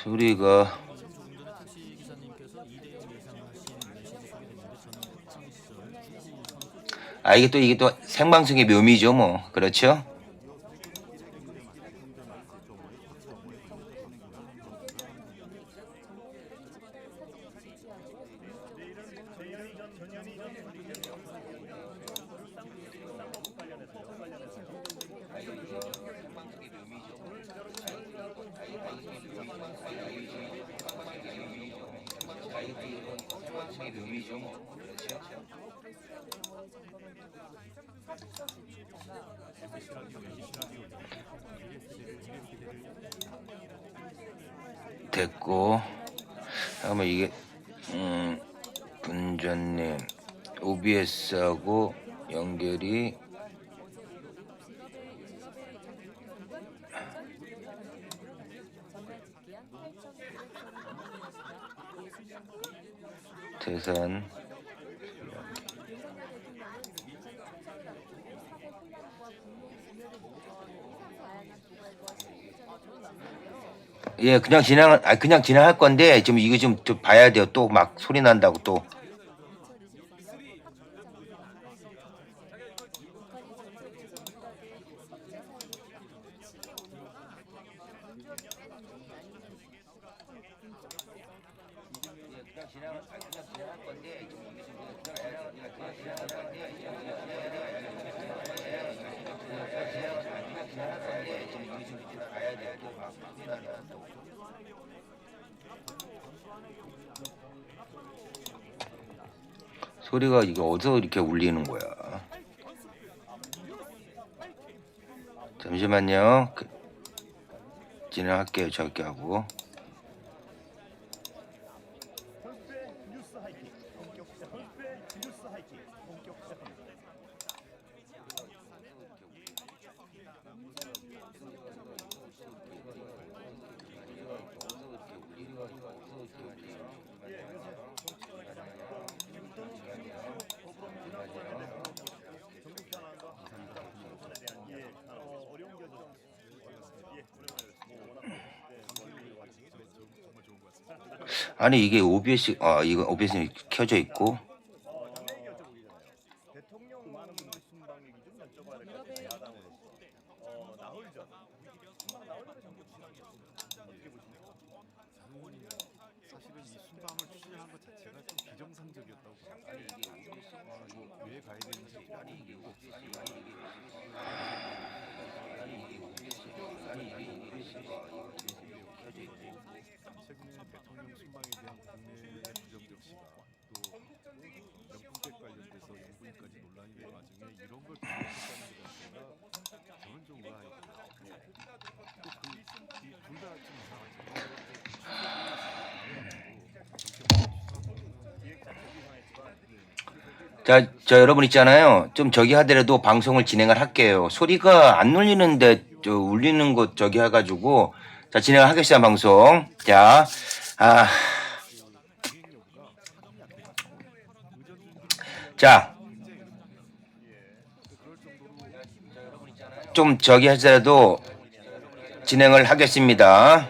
Speaker 1: 소리가 이게 또 생방송의 묘미죠, 뭐. 그렇죠? 됐고, 잠깐만 이게 분전님 OBS하고 연결이 대산 예, 그냥 진행할 건데, 좀 이거 좀 봐야 돼요. 또 막 소리 난다고 또. 소리가 이거 어디서 이렇게 울리는 거야? 잠시만요. 진행할게요. 저기 하고. 아니 이게 OBS 이거 OBS는 켜져 있고 자, 저 여러분 있잖아요. 좀 저기 하더라도 방송을 진행을 할게요. 소리가 안 울리는데 저 울리는 것 저기 해가지고 자 진행을 하겠습니다 방송. 자, 자, 좀 저기 하더라도 진행을 하겠습니다.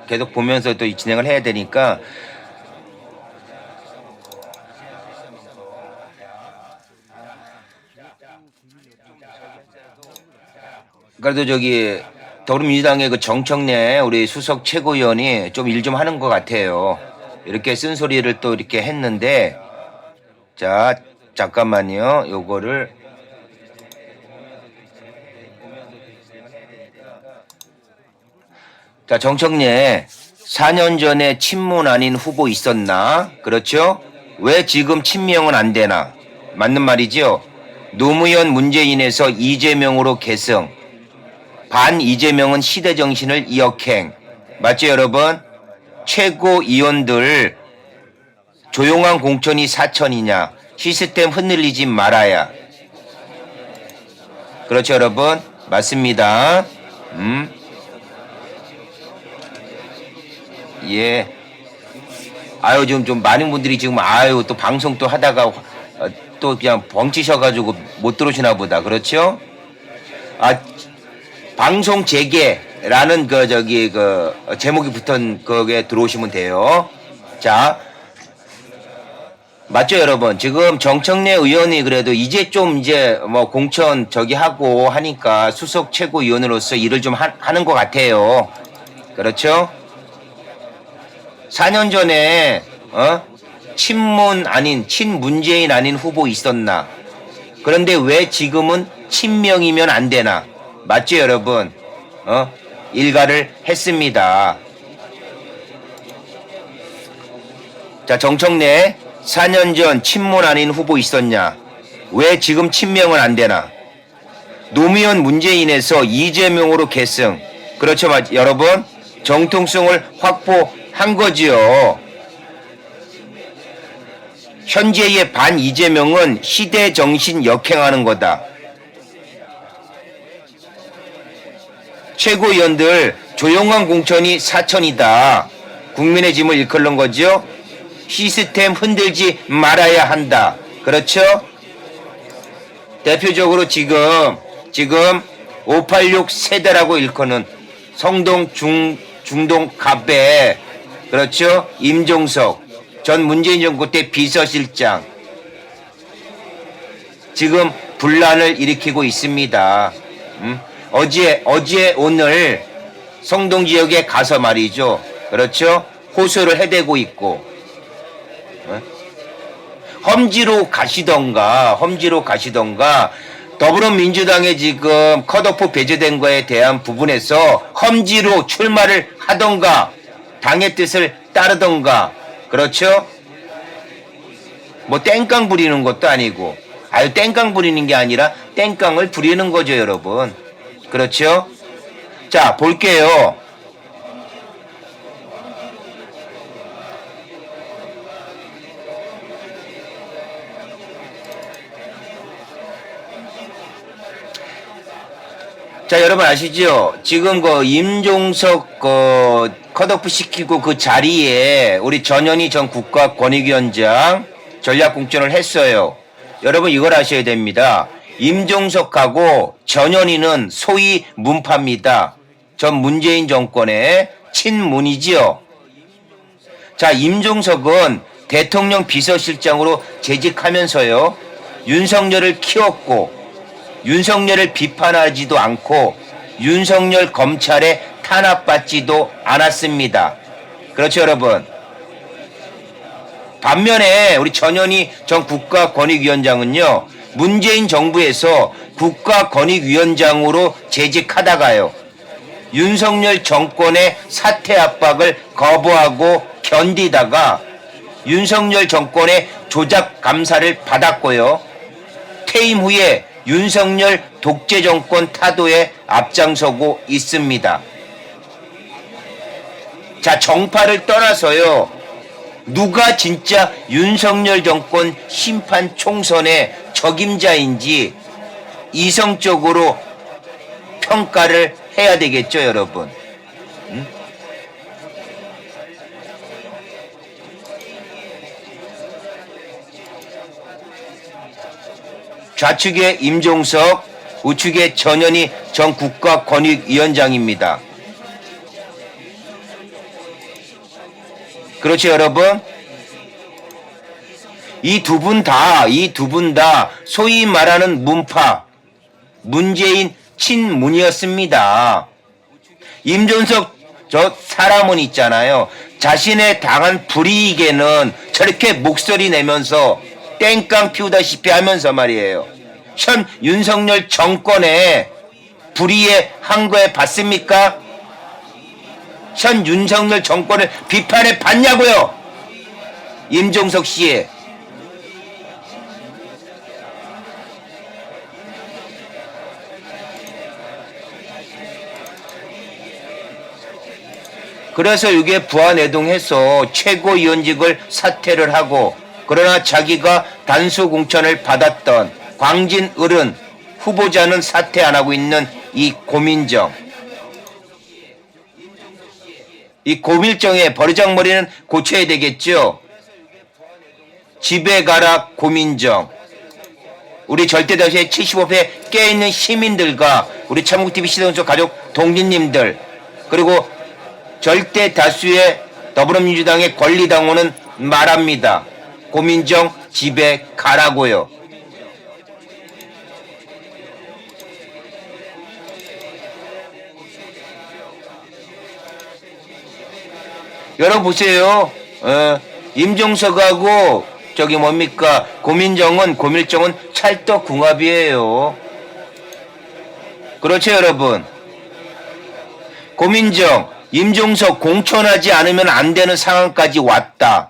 Speaker 1: 계속 보면서 또 진행을 해야 되니까 그래도 저기 더불어민주당의 그 정청래 우리 수석 최고위원이 좀 일 좀 하는 것 같아요. 이렇게 쓴소리를 또 이렇게 했는데 자 잠깐만요. 요거를 자, 정청래 4년 전에 친문 아닌 후보 있었나? 그렇죠? 왜 지금 친명은 안 되나? 맞는 말이죠? 노무현 문재인에서 이재명으로 계승. 반 이재명은 시대 정신을 이역행. 맞죠, 여러분? 최고위원들 조용한 공천이 사천이냐? 시스템 흔들리지 말아야. 그렇죠, 여러분? 맞습니다. 예. 아유, 지금 좀 많은 분들이 지금 아유, 또 방송 또 하다가 또 그냥 벙치셔가지고 못 들어오시나 보다. 그렇죠? 방송 재개라는 그 제목이 붙은 거기에 들어오시면 돼요. 자. 맞죠, 여러분? 지금 정청래 의원이 그래도 이제 좀 뭐 공천 저기 하고 하니까 수석 최고위원으로서 일을 좀 하는 것 같아요. 그렇죠? 4년 전에 친문 아닌 친문재인 아닌 후보 있었나? 그런데 왜 지금은 친명이면 안 되나? 맞죠, 여러분? 일가를 했습니다. 자, 정청래 4년 전 친문 아닌 후보 있었냐? 왜 지금 친명은 안 되나? 노무현 문재인에서 이재명으로 계승. 그렇죠, 여러분? 정통성을 확보한 거지요. 현재의 반 이재명은 시대 정신 역행하는 거다. 최고위원들 조용한 공천이 사천이다. 국민의 짐을 일컬는 거죠. 시스템 흔들지 말아야 한다. 그렇죠? 대표적으로 지금 586 세대라고 일컫는 성동 중동 갑배, 그렇죠? 임종석 전 문재인 정부 때 비서실장 지금 분란을 일으키고 있습니다. 어제 오늘 성동 지역에 가서 말이죠. 그렇죠? 호소를 해대고 있고 험지로 가시던가 더불어민주당에 지금 컷오프 배제된 거에 대한 부분에서 험지로 출마를 하던가 당의 뜻을 따르던가. 그렇죠? 뭐 땡깡 부리는 것도 아니고. 아유, 땡깡 부리는 게 아니라 땡깡을 부리는 거죠, 여러분. 그렇죠? 자, 볼게요. 자, 여러분 아시죠? 지금 그 임종석 컷오프 시키고 그 자리에 우리 전현희 전 국가권익위원장 전략공천을 했어요. 여러분 이걸 아셔야 됩니다. 임종석하고 전현희는 소위 문파입니다. 전 문재인 정권의 친문이지요. 자, 임종석은 대통령 비서실장으로 재직하면서요. 윤석열을 키웠고 윤석열을 비판하지도 않고 윤석열 검찰에 탄압받지도 않았습니다. 그렇죠, 여러분? 반면에 우리 전현희 전 국가권익위원장은요. 문재인 정부에서 국가권익위원장으로 재직하다가요. 윤석열 정권의 사퇴 압박을 거부하고 견디다가 윤석열 정권의 조작 감사를 받았고요. 퇴임 후에 윤석열 독재 정권 타도에 앞장서고 있습니다. 자, 정파를 떠나서요. 누가 진짜 윤석열 정권 심판 총선의 적임자인지 이성적으로 평가를 해야 되겠죠, 여러분. 좌측에 임종석, 우측에 전현희 전 국가권익위원장입니다. 그렇죠, 여러분? 이 두 분 다 소위 말하는 문파, 문재인 친문이었습니다. 임종석 저 사람은 있잖아요. 자신의 당한 불이익에는 저렇게 목소리 내면서 땡깡 피우다시피 하면서 말이에요. 현 윤석열 정권에 불이해 한 거에 봤습니까? 현 윤석열 정권을 비판해 봤냐고요? 임종석 씨. 그래서 이게 부안해동해서 최고위원직을 사퇴를 하고 그러나 자기가 단수 공천을 받았던 광진을은 후보자는 사퇴 안 하고 있는 이 고민정. 이 고밀정의 버르장머리는 고쳐야 되겠죠. 집에 가라 고민정. 우리 절대다수의 75회 깨어있는 시민들과 우리 참국TV 시청자 가족 동지님들 그리고 절대 다수의 더불어민주당의 권리당원은 말합니다. 고민정 집에 가라고요. 여러분 보세요. 임종석하고 저기 뭡니까 고민정은 찰떡궁합이에요. 그렇죠, 여러분? 고민정, 임종석 공천하지 않으면 안 되는 상황까지 왔다.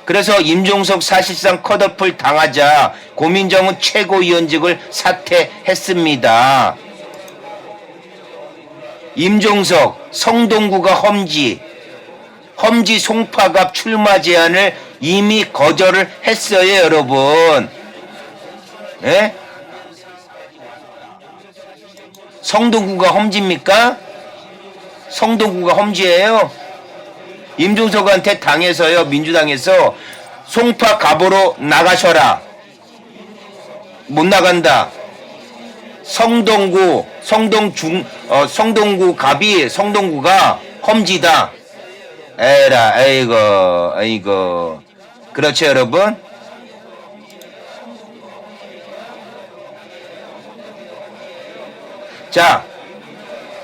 Speaker 1: 그래서 임종석 사실상 컷오프를 당하자 고민정은 최고위원직을 사퇴했습니다. 임종석, 성동구가 험지 송파갑 출마 제안을 이미 거절을 했어요, 여러분. 예? 성동구가 험지입니까? 성동구가 험지예요? 임종석한테 당해서요, 민주당에서 송파갑으로 나가셔라. 못 나간다. 성동구가 험지다. 에라, 아이고. 그렇죠, 여러분? 자,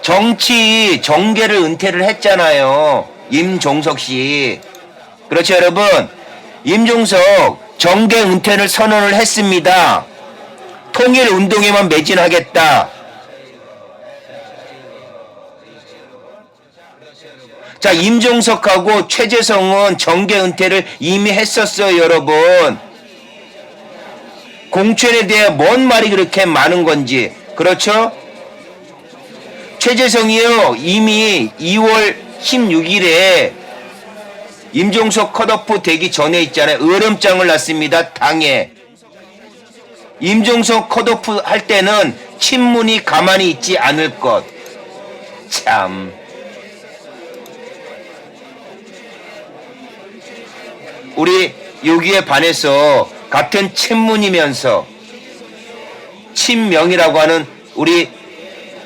Speaker 1: 정치 정계를 은퇴를 했잖아요. 임종석 씨. 그렇죠, 여러분? 임종석 정계 은퇴를 선언을 했습니다. 통일 운동에만 매진하겠다. 성동구 갑이 송동구 갑이 송동구 갑이 험지다. 에라, 아이고. 그렇죠, 여러분? 자, 정치 정계를 은퇴를 했잖아요. 임종석 정계 은퇴를 선언을 했습니다. 통일 운동에만 매진하겠다. 성동구 갑이 송동구 갑이 험지다. 에라, 아이고. 그렇죠, 여러분? 자, 임종석하고 최재성은 정계 은퇴를 이미 했었어요, 여러분. 공천에 대해 뭔 말이 그렇게 많은 건지. 그렇죠? 최재성이요, 이미 2월 16일에 임종석 컷오프 되기 전에 있잖아요. 으름장을 놨습니다, 당에. 임종석 컷오프 할 때는 친문이 가만히 있지 않을 것. 참. 우리 여기에 반해서 같은 친문이면서 친명이라고 하는 우리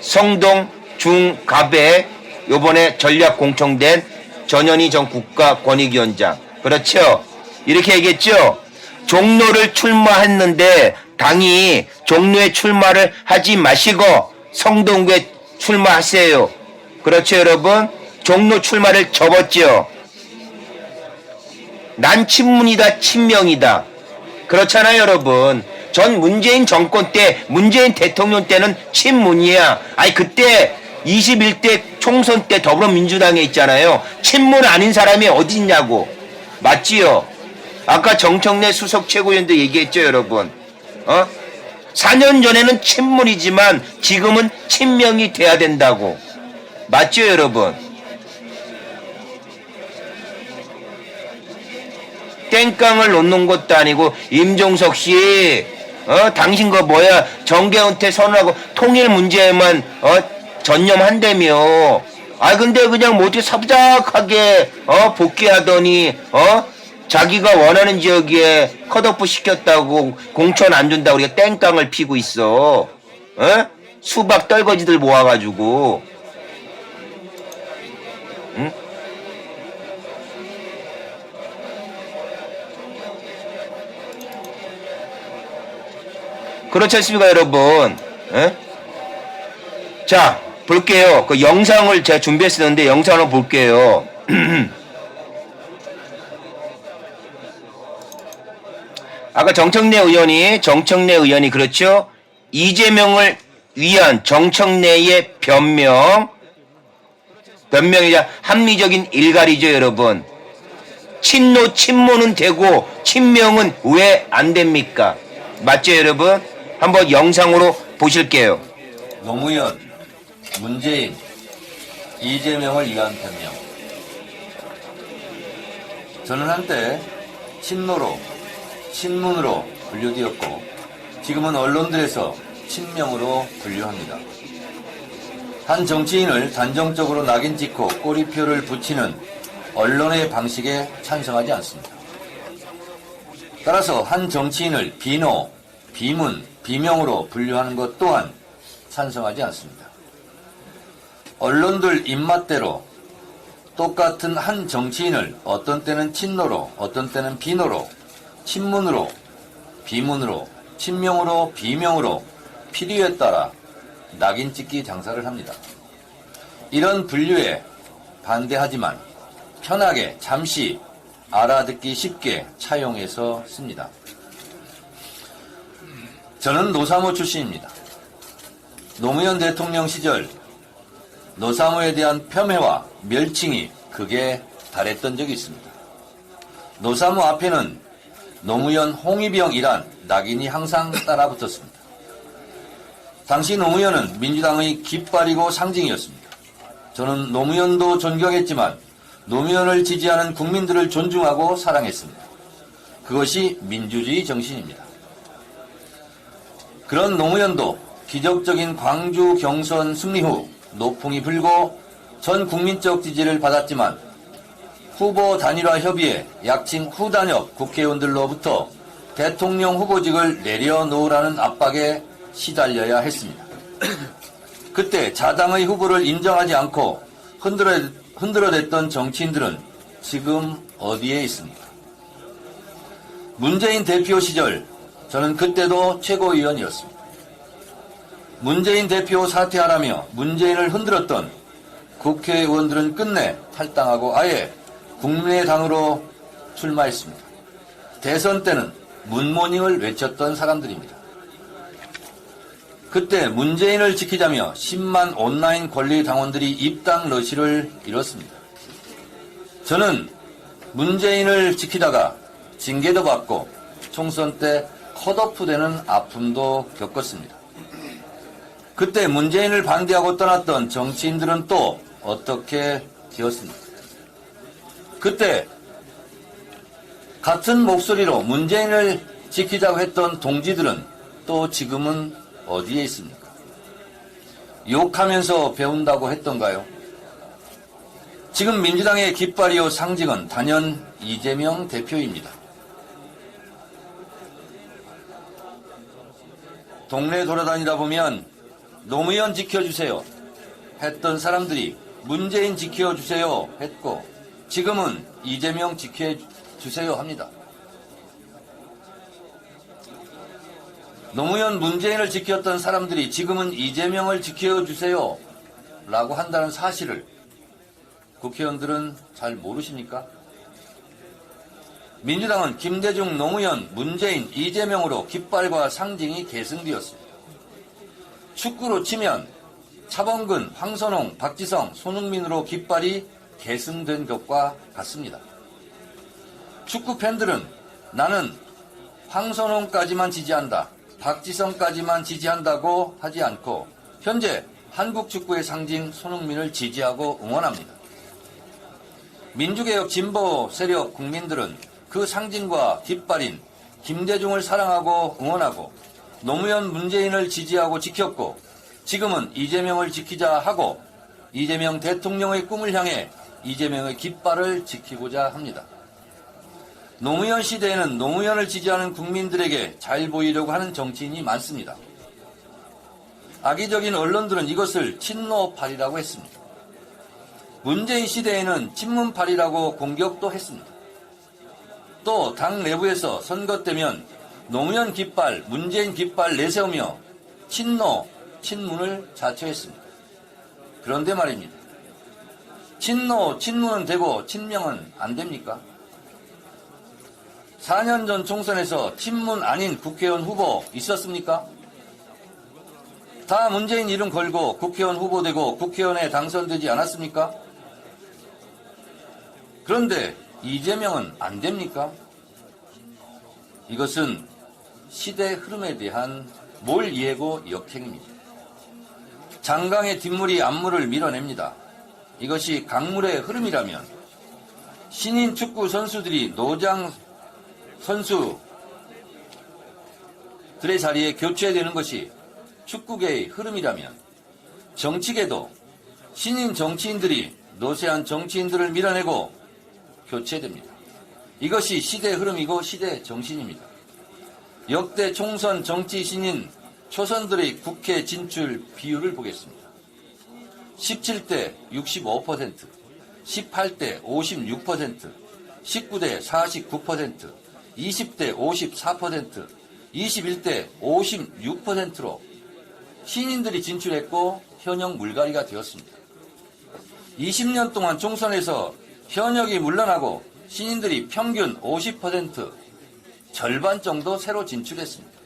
Speaker 1: 성동 중갑에 요번에 전략 공청된 전현희 전 국가권익위원장. 그렇죠? 이렇게 얘기했죠? 종로를 출마했는데 당이 종로에 출마를 하지 마시고 성동구에 출마하세요. 그렇죠, 여러분? 종로 출마를 접었죠. 난 친문이다, 친명이다. 그렇잖아요, 여러분. 전 문재인 정권 때, 문재인 대통령 때는 친문이야. 아니, 그때 21대 총선 때 더불어민주당에 있잖아요. 친문 아닌 사람이 어디 있냐고. 맞지요? 아까 정청래 수석 최고위원도 얘기했죠, 여러분. 4년 전에는 친문이지만 지금은 친명이 돼야 된다고. 맞죠, 여러분? 땡깡을 놓는 것도 아니고, 임종석 씨, 당신 거 뭐야, 정계 은퇴 선언하고 통일 문제에만, 전념한다며. 아, 근데 그냥 뭐 어떻게 삽작하게, 복귀하더니, 자기가 원하는 지역에 컷오프 시켰다고 공천 안 준다고 우리가 땡깡을 피고 있어. 수박 떨거지들 모아가지고. 응? 그렇지 않습니까, 여러분? 자, 볼게요. 그 영상을 제가 준비했었는데 영상을 볼게요. 아까 정청래 의원이 그렇죠? 이재명을 위한 정청래의 변명이자 합리적인 일갈이죠, 여러분. 친문은 되고 친명은 왜 안 됩니까? 맞죠, 여러분? 한번 영상으로 보실게요.
Speaker 15: 노무현, 문재인, 이재명을 위한 변명. 저는 한때 친문으로 분류되었고 지금은 언론들에서 친명으로 분류합니다. 한 정치인을 단정적으로 낙인 찍고 꼬리표를 붙이는 언론의 방식에 찬성하지 않습니다. 따라서 한 정치인을 비노, 비문, 비명으로 분류하는 것 또한 찬성하지 않습니다. 언론들 입맛대로 똑같은 한 정치인을 어떤 때는 친노로, 어떤 때는 비노로, 친문으로, 비문으로, 친명으로, 비명으로 필요에 따라 낙인 찍기 장사를 합니다. 이런 분류에 반대하지만 편하게 잠시 알아듣기 쉽게 차용해서 씁니다. 저는 노사모 출신입니다. 노무현 대통령 시절 노사모에 대한 폄훼와 멸칭이 극에 달했던 적이 있습니다. 노사모 앞에는 노무현 홍위병이란 낙인이 항상 따라붙었습니다. 당시 노무현은 민주당의 깃발이고 상징이었습니다. 저는 노무현도 존경했지만 노무현을 지지하는 국민들을 존중하고 사랑했습니다. 그것이 민주주의 정신입니다. 그런 노무현도 기적적인 광주 경선 승리 후 노풍이 불고 전 국민적 지지를 받았지만 후보 단일화 협의회 약칭 후단협 국회의원들로부터 대통령 후보직을 내려놓으라는 압박에 시달려야 했습니다. 그때 자당의 후보를 인정하지 않고 흔들어댔던 정치인들은 지금 어디에 있습니까? 문재인 대표 시절 저는 그때도 최고위원이었습니다. 문재인 대표 사퇴하라며 문재인을 흔들었던 국회의원들은 끝내 탈당하고 아예 국민의당으로 출마했습니다. 대선 때는 문모닝을 외쳤던 사람들입니다. 그때 문재인을 지키자며 10만 온라인 권리 당원들이 입당 러시를 이뤘습니다. 저는 문재인을 지키다가 징계도 받고 총선 때 컷오프되는 아픔도 겪었습니다. 그때 문재인을 반대하고 떠났던 정치인들은 또 어떻게 되었습니까? 그때 같은 목소리로 문재인을 지키자고 했던 동지들은 또 지금은 어디에 있습니까? 욕하면서 배운다고 했던가요? 지금 민주당의 깃발이요 상징은 단연 이재명 대표입니다. 동네 돌아다니다 보면 노무현 지켜주세요 했던 사람들이 문재인 지켜주세요 했고 지금은 이재명 지켜주세요 합니다. 노무현 문재인을 지켰던 사람들이 지금은 이재명을 지켜주세요 라고 한다는 사실을 국회의원들은 잘 모르십니까? 민주당은 김대중, 노무현, 문재인, 이재명으로 깃발과 상징이 계승되었습니다. 축구로 치면 차범근, 황선홍, 박지성, 손흥민으로 깃발이 계승된 것과 같습니다. 축구 팬들은 나는 황선홍까지만 지지한다, 박지성까지만 지지한다고 하지 않고 현재 한국 축구의 상징 손흥민을 지지하고 응원합니다. 민주개혁 진보 세력 국민들은 그 상징과 깃발인 김대중을 사랑하고 응원하고 노무현 문재인을 지지하고 지켰고 지금은 이재명을 지키자 하고 이재명 대통령의 꿈을 향해 이재명의 깃발을 지키고자 합니다. 노무현 시대에는 노무현을 지지하는 국민들에게 잘 보이려고 하는 정치인이 많습니다. 악의적인 언론들은 이것을 친노파리라고 했습니다. 문재인 시대에는 친문파리라고 공격도 했습니다. 또 당 내부에서 선거 때면 노무현 깃발, 문재인 깃발 내세우며 친노, 친문을 자처했습니다. 그런데 말입니다. 친노, 친문은 되고 친명은 안 됩니까? 4년 전 총선에서 친문 아닌 국회의원 후보 있었습니까? 다 문재인 이름 걸고 국회의원 후보되고 국회의원에 당선되지 않았습니까? 그런데 이재명은 안 됩니까? 이것은 시대 흐름에 대한 몰 예고 역행입니다. 장강의 뒷물이 앞물을 밀어냅니다. 이것이 강물의 흐름이라면 신인 축구 선수들이 노장 선수들의 자리에 교체되는 것이 축구계의 흐름이라면 정치계도 신인 정치인들이 노쇠한 정치인들을 밀어내고 교체됩니다. 이것이 시대 흐름이고 시대 정신입니다. 역대 총선 정치 신인 초선들의 국회 진출 비율을 보겠습니다. 17대 65%, 18대 56%, 19대 49%, 20대 54%, 21대 56%로 신인들이 진출했고 현역 물갈이가 되었습니다. 20년 동안 총선에서 현역이 물러나고 신인들이 평균 50% 절반 정도 새로 진출했습니다.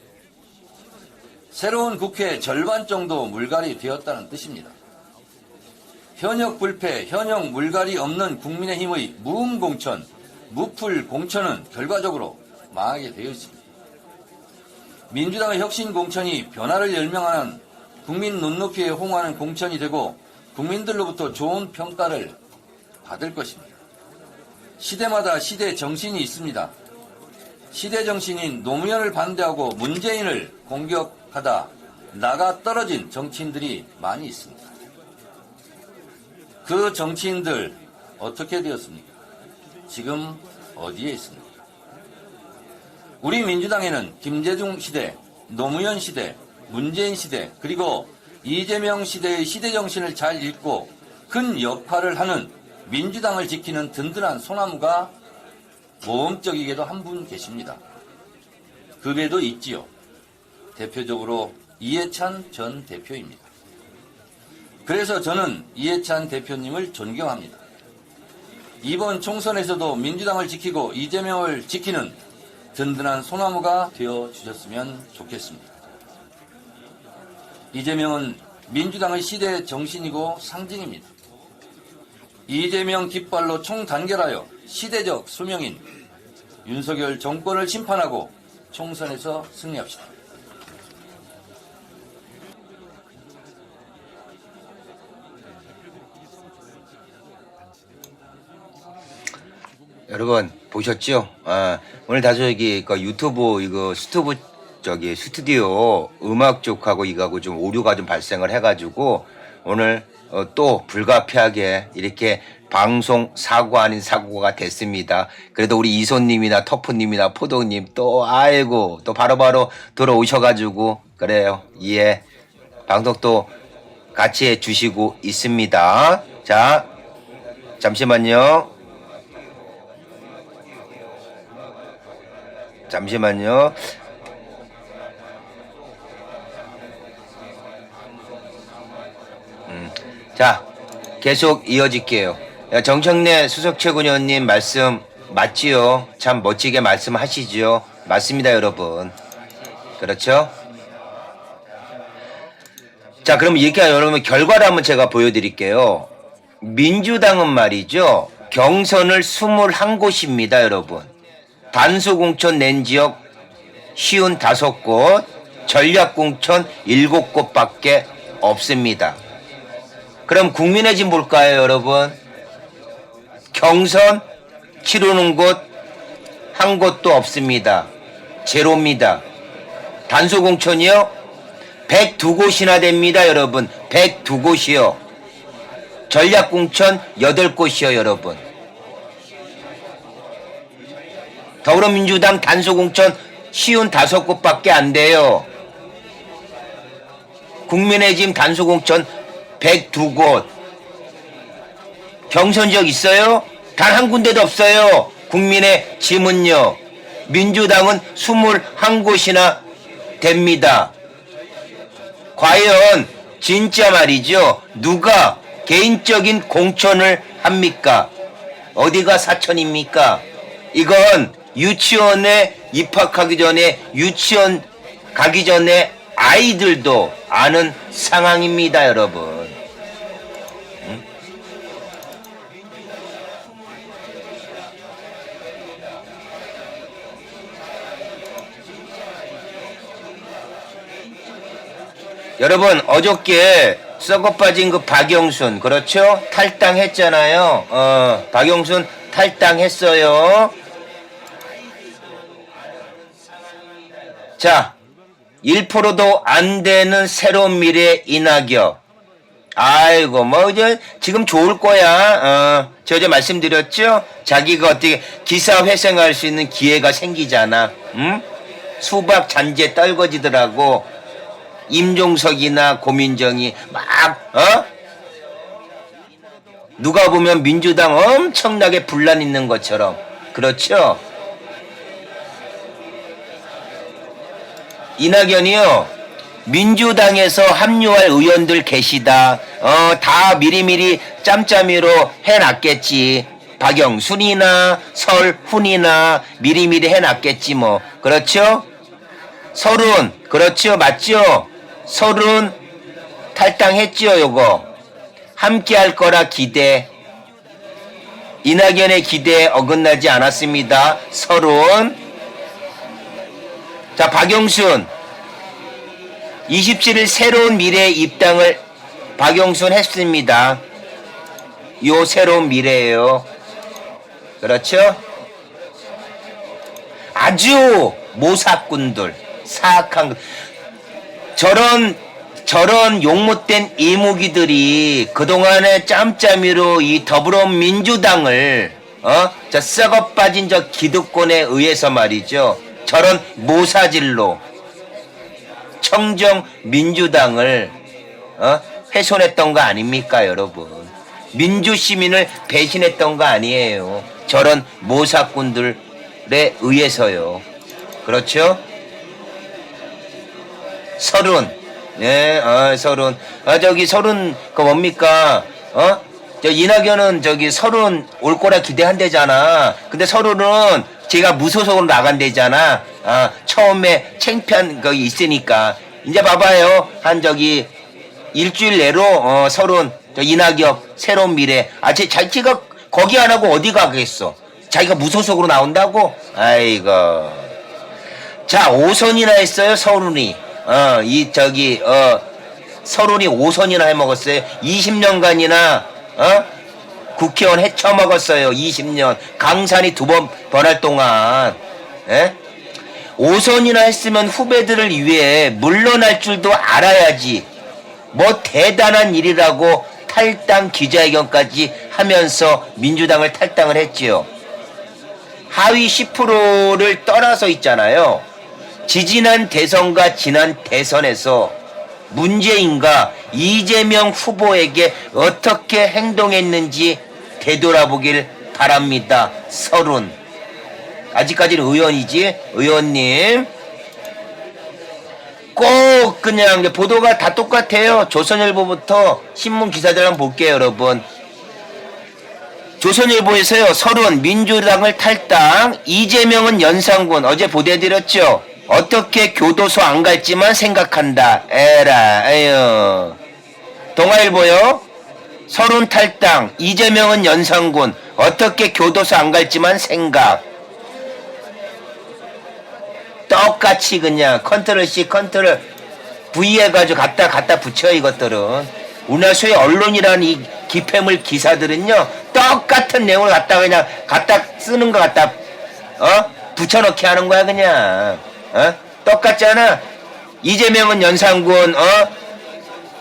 Speaker 15: 새로운 국회 절반 정도 물갈이 되었다는 뜻입니다. 현역 불패, 현역 물갈이 없는 국민의힘의 무음공천, 무풀공천은 결과적으로 망하게 되어 있습니다. 민주당의 혁신공천이 변화를 열명하는 국민 눈높이에 호응하는 공천이 되고 국민들로부터 좋은 평가를 받을 것입니다. 시대마다 시대 정신이 있습니다. 시대 정신인 노무현을 반대하고 문재인을 공격하다 나가 떨어진 정치인들이 많이 있습니다. 그 정치인들 어떻게 되었습니까? 지금 어디에 있습니까? 우리 민주당에는 김대중 시대, 노무현 시대, 문재인 시대, 그리고 이재명 시대의 시대 정신을 잘 읽고 큰 역할을 하는 민주당을 지키는 든든한 소나무가 모험적이게도 한 분 계십니다. 그 배도 있지요. 대표적으로 이해찬 전 대표입니다. 그래서 저는 이해찬 대표님을 존경합니다. 이번 총선에서도 민주당을 지키고 이재명을 지키는 든든한 소나무가 되어주셨으면 좋겠습니다. 이재명은 민주당의 시대 정신이고 상징입니다. 이재명 깃발로 총단결하여 시대적 수명인 윤석열 정권을 심판하고 총선에서 승리합시다.
Speaker 1: 여러분 보셨죠? 오늘 다소 여기 그 유튜브 이거 스튜디오 음악 쪽하고 이거하고 좀 오류가 좀 발생을 해가지고 오늘 또 불가피하게 이렇게 방송 사고 아닌 사고가 됐습니다. 그래도 우리 이소님이나 터프님이나 포동님 또 아이고 또 바로바로 들어오셔가지고 그래요. 예, 방송 또 같이 해주시고 있습니다. 자, 잠시만요. 자, 계속 이어질게요. 정청래 수석최고위원님 말씀 맞지요? 참 멋지게 말씀하시죠? 맞습니다, 여러분. 그렇죠? 자, 그럼 이렇게 여러분 결과를 한번 제가 보여드릴게요. 민주당은 말이죠. 경선을 21곳입니다, 여러분. 단수공천 낸 지역 55곳, 전략공천 7곳밖에 없습니다. 그럼 국민의 집 볼까요, 여러분? 경선 치르는 곳 한 곳도 없습니다. 제로입니다. 단수공천이요? 102곳이나 됩니다, 여러분. 102곳이요. 전략공천 8곳이요, 여러분. 더불어민주당 단수공천 55곳밖에 안 돼요. 국민의힘 단수공천 102곳. 경선 지역 있어요? 단 한 군데도 없어요. 국민의힘은요. 민주당은 21곳이나 됩니다. 과연 진짜 말이죠. 누가 개인적인 공천을 합니까? 어디가 사천입니까? 이건 유치원에 입학하기 전에 유치원 가기 전에 아이들도 아는 상황입니다, 여러분. 여러분 어저께 썩어 빠진 그 박영순 그렇죠? 탈당했잖아요. 박영순 탈당했어요. 자, 1%도 안 되는 새로운 미래 이낙연. 아이고 뭐 이제 지금 좋을 거야. 저 어제 말씀드렸죠? 자기가 어떻게 기사 회생할 수 있는 기회가 생기잖아. 응? 수박 잔재 떨거지더라고. 임종석이나 고민정이 막 누가 보면 민주당 엄청나게 분란 있는 것처럼. 그렇죠? 이낙연이요. 민주당에서 합류할 의원들 계시다. 다 미리미리 짬짬이로 해놨겠지. 박영순이나 설훈이나 미리미리 해놨겠지 뭐. 그렇죠? 설훈 그렇죠? 맞죠? 설훈 탈당했지요, 요거. 함께 할 거라 기대. 이낙연의 기대에 어긋나지 않았습니다. 설훈. 자, 박영순. 27일 새로운 미래의 입당을 박영순 했습니다. 요 새로운 미래예요. 그렇죠? 아주 모사꾼들, 사악한 저런 욕못된 이무기들이 그동안에 짬짬이로 이 더불어민주당을 저 썩어 빠진 저 기득권에 의해서 말이죠. 저런 모사질로 청정 민주당을 훼손했던 거 아닙니까, 여러분? 민주시민을 배신했던 거 아니에요. 저런 모사꾼들에 의해서요. 그렇죠? 설훈. 네, 설훈. 저기 설훈, 그 뭡니까? 저 이낙연은 저기 설훈 올 거라 기대한대잖아. 근데 설훈은 제가 무소속으로 나간대잖아. 처음에 창피한 거 있으니까. 이제 봐봐요. 한 저기 일주일 내로 설훈 저 이낙엽, 새로운 미래. 자기가 거기 안 하고 어디 가겠어? 자기가 무소속으로 나온다고? 아이고. 자, 5선이나 했어요, 서른이. 서른이 5선이나 해먹었어요. 20년간이나, 국회의원 헤쳐먹었어요. 20년. 강산이 2번 번할 동안. 예? 5선이나 했으면 후배들을 위해 물러날 줄도 알아야지. 뭐 대단한 일이라고 탈당 기자회견까지 하면서 민주당을 탈당을 했지요. 하위 10%를 떠나서 있잖아요. 지지난 대선과 지난 대선에서 문재인과 이재명 후보에게 어떻게 행동했는지 되돌아보길 바랍니다. 서른. 아직까지는 의원이지. 의원님. 꼭 그냥 보도가 다 똑같아요. 조선일보부터 신문 기사들 한번 볼게요, 여러분. 조선일보에서요. 서른 민주당을 탈당, 이재명은 연상군. 어제 보도해드렸죠. 어떻게 교도소 안 갈지만 생각한다. 에라, 에휴. 동아일보요. 서른 탈당, 이재명은 연상군. 어떻게 교도소 안 갈지만 생각. 똑같이 그냥 컨트롤 C, 컨트롤 V 해가지고 갖다 붙여 이것들은. 우리나라 소위 언론이라는 이 기폐물 기사들은요. 똑같은 내용을 갖다 쓰는 거 갖다 붙여넣기 하는 거야 그냥. 똑같잖아. 이재명은 연상군,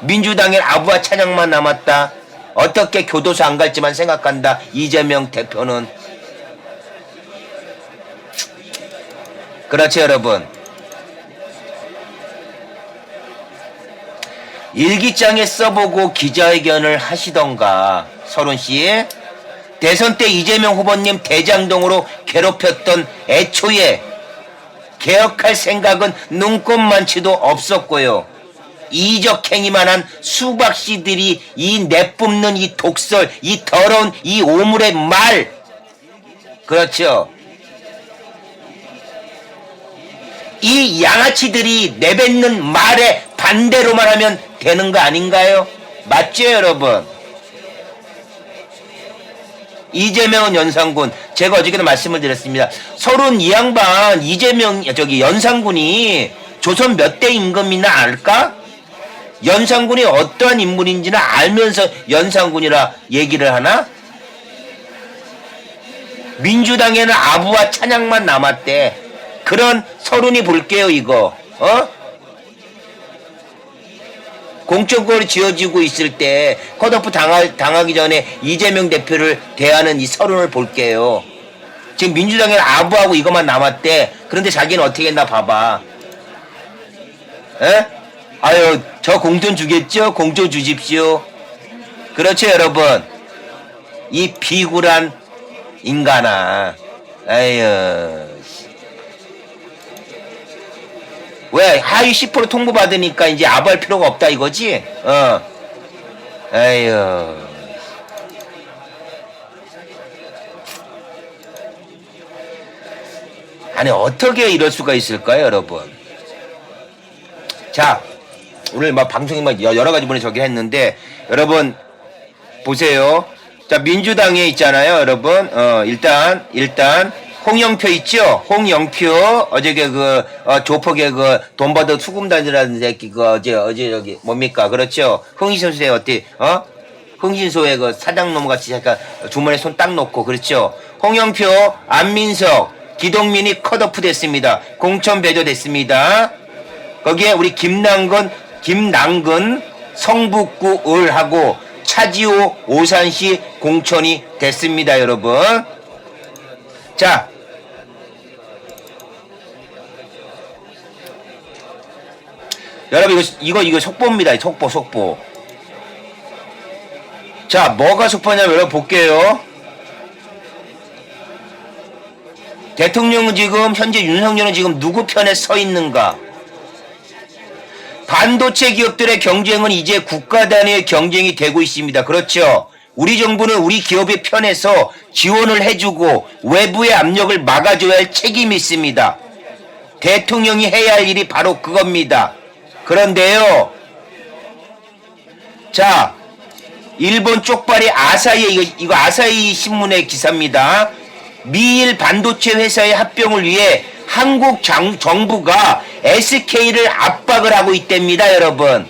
Speaker 1: 민주당의 아부와 찬양만 남았다. 어떻게 교도소 안 갈지만 생각한다. 이재명 대표는. 그렇죠, 여러분. 일기장에 써보고 기자회견을 하시던가. 서른씨. 대선 때 이재명 후보님 대장동으로 괴롭혔던 애초에 개혁할 생각은 눈꼽만치도 없었고요. 이적 행위만 한 수박 씨들이 이 내뿜는 이 독설, 이 더러운 이 오물의 말. 그렇죠. 이 양아치들이 내뱉는 말에 반대로만 하면 되는 거 아닌가요? 맞죠, 여러분? 이재명은 연상군. 제가 어저께도 말씀을 드렸습니다. 서른 이 양반 연상군이 조선 몇 대 임금이나 알까? 연상군이 어떠한 인물인지는 알면서 연상군이라 얘기를 하나? 민주당에는 아부와 찬양만 남았대. 그런 서른이 볼게요, 이거. 공천권이 지어지고 있을 때 컷오프 당하기 전에 이재명 대표를 대하는 이 서른을 볼게요. 지금 민주당에는 아부하고 이것만 남았대. 그런데 자기는 어떻게 했나 봐봐. 에? 아유, 저 공천 주겠죠? 공천 주십시오. 그렇죠, 여러분. 이 비굴한 인간아. 아유. 왜? 하위 10% 통보받으니까 이제 아부할 필요가 없다 이거지? 에휴. 아니, 어떻게 이럴 수가 있을까요, 여러분? 자, 오늘 방송에 여러 가지 분이 저기 했는데, 여러분, 보세요. 자, 민주당에 있잖아요, 여러분. 일단, 홍영표 있죠? 홍영표, 어저께 조폭의 돈 받아 수금단이라는 새끼, 어제 저기, 뭡니까? 그렇죠? 흥신소에 흥신소에 사장놈 같이 약간 주머니에 손 딱 놓고, 그렇죠? 홍영표, 안민석, 기동민이 컷오프 됐습니다. 공천 배제됐습니다. 거기에 우리 김남근, 성북구 을하고 차지호, 오산시 공천이 됐습니다, 여러분. 자. 여러분, 이거 속보입니다. 속보. 자, 뭐가 속보냐면, 여러분 볼게요. 대통령은 지금, 현재 윤석열은 지금 누구 편에 서 있는가? 반도체 기업들의 경쟁은 이제 국가 단위의 경쟁이 되고 있습니다. 그렇죠? 우리 정부는 우리 기업의 편에서 지원을 해주고 외부의 압력을 막아줘야 할 책임이 있습니다. 대통령이 해야 할 일이 바로 그겁니다. 그런데요. 자, 일본 쪽발이 아사히, 이거 아사히 신문의 기사입니다. 미일 반도체 회사의 합병을 위해 한국 정부가 SK를 압박을 하고 있답니다, 여러분.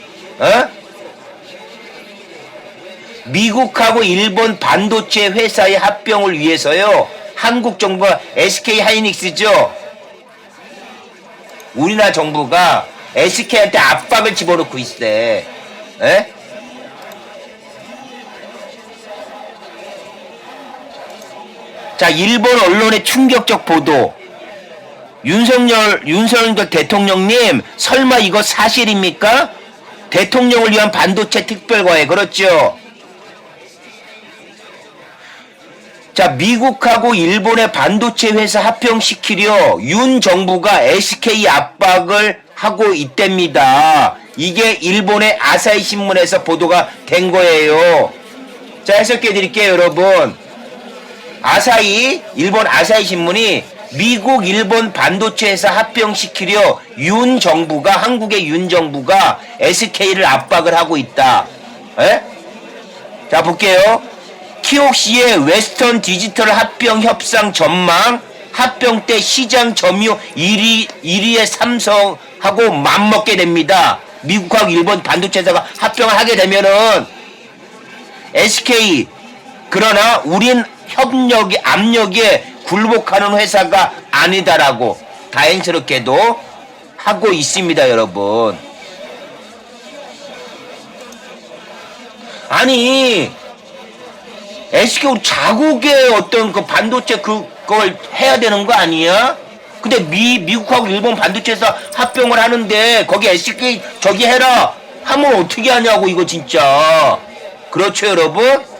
Speaker 1: 미국하고 일본 반도체 회사의 합병을 위해서요, 한국 정부가 SK 하이닉스죠. 우리나라 정부가 SK한테 압박을 집어넣고 있대. 자, 일본 언론의 충격적 보도. 윤석열 대통령님, 설마 이거 사실입니까? 대통령을 위한 반도체 특별과외, 그렇죠? 자, 미국하고 일본의 반도체 회사 합병시키려 윤 정부가 SK 압박을 하고 있답니다. 이게 일본의 아사히 신문에서 보도가 된 거예요. 자, 해석해 드릴게요, 여러분. 일본 아사히 신문이 미국, 일본 반도체 회사 합병시키려 한국의 윤 정부가 SK를 압박을 하고 있다. 자, 볼게요. 키옥시의 웨스턴 디지털 합병 협상 전망, 합병 때 시장 점유율 1위의 삼성하고 맞먹게 됩니다. 미국하고 일본 반도체 회사가 합병을 하게 되면은 SK, 그러나 우린 압력에 굴복하는 회사가 아니다라고 다행스럽게도 하고 있습니다, 여러분. 아니, SK 우리 자국의 어떤 그 반도체 그걸 해야 되는 거 아니야? 근데 미국하고 일본 반도체에서 합병을 하는데 거기 SK 저기 해라 하면 어떻게 하냐고, 이거 진짜. 그렇죠, 여러분?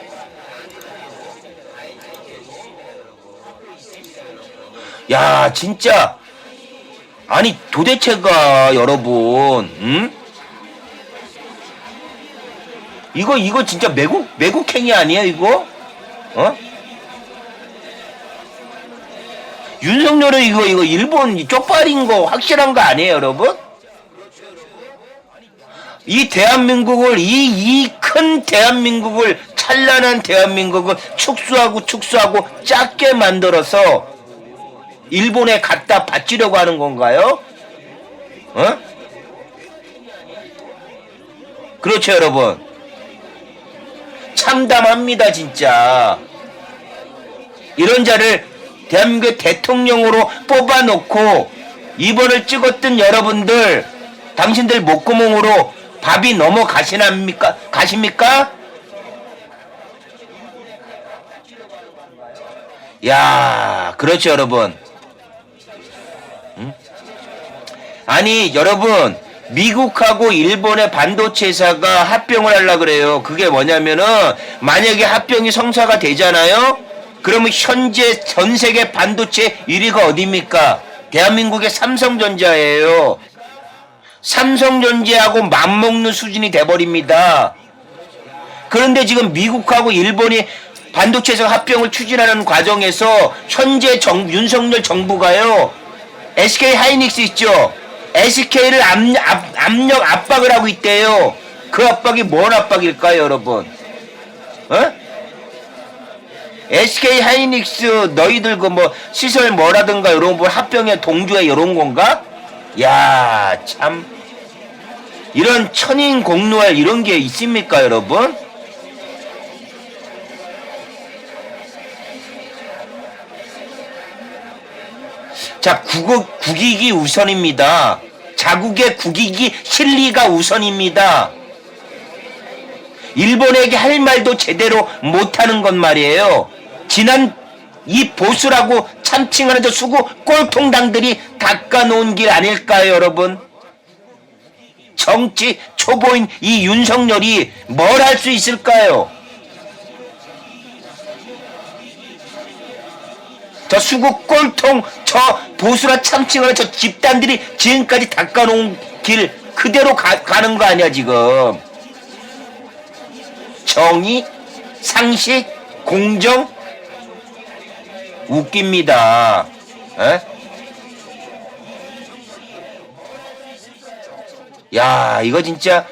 Speaker 1: 야, 진짜. 아니, 도대체가, 여러분, 이거 진짜 매국행위 아니에요, 이거? 윤석열은 이거 일본 쪽발인 거 확실한 거 아니에요, 여러분? 이 대한민국을, 이 큰 대한민국을, 찬란한 대한민국을 축소하고 작게 만들어서 일본에 갖다 바치려고 하는 건가요? 그렇죠, 여러분. 참담합니다, 진짜. 이런 자를 대한민국의 대통령으로 뽑아놓고 입원을 찍었던 여러분들, 당신들 목구멍으로 밥이 가십니까? 야, 그렇죠, 여러분. 아니, 여러분, 미국하고 일본의 반도체 회사가 합병을 하려고 그래요. 그게 뭐냐면은, 만약에 합병이 성사가 되잖아요? 그러면 현재 전 세계 반도체 1위가 어디입니까? 대한민국의 삼성전자예요. 삼성전자하고 맞먹는 수준이 돼버립니다. 그런데 지금 미국하고 일본이 반도체 회사 합병을 추진하는 과정에서 현재 윤석열 정부가요, SK 하이닉스 있죠? SK를 압박을 하고 있대요. 그 압박이 뭔 압박일까요, 여러분? SK 하이닉스 너희들 그 뭐 시설 뭐라든가 이런 거 합병에 동조해 이런 건가? 야, 참, 이런 천인공노할 이런 게 있습니까, 여러분? 자, 국익이 우선입니다. 자국의 국익이 실리가 우선입니다. 일본에게 할 말도 제대로 못하는 건 말이에요. 지난 이 보수라고 참칭하는 저 수구 꼴통당들이 닦아놓은 길 아닐까요, 여러분? 정치 초보인 이 윤석열이 뭘 할 수 있을까요? 저 수구 꼴통, 저 보수라 참칭하는 저 집단들이 지금까지 닦아놓은 길 그대로 가는 거 아니야, 지금. 정의, 상식, 공정, 웃깁니다. 야, 이거 진짜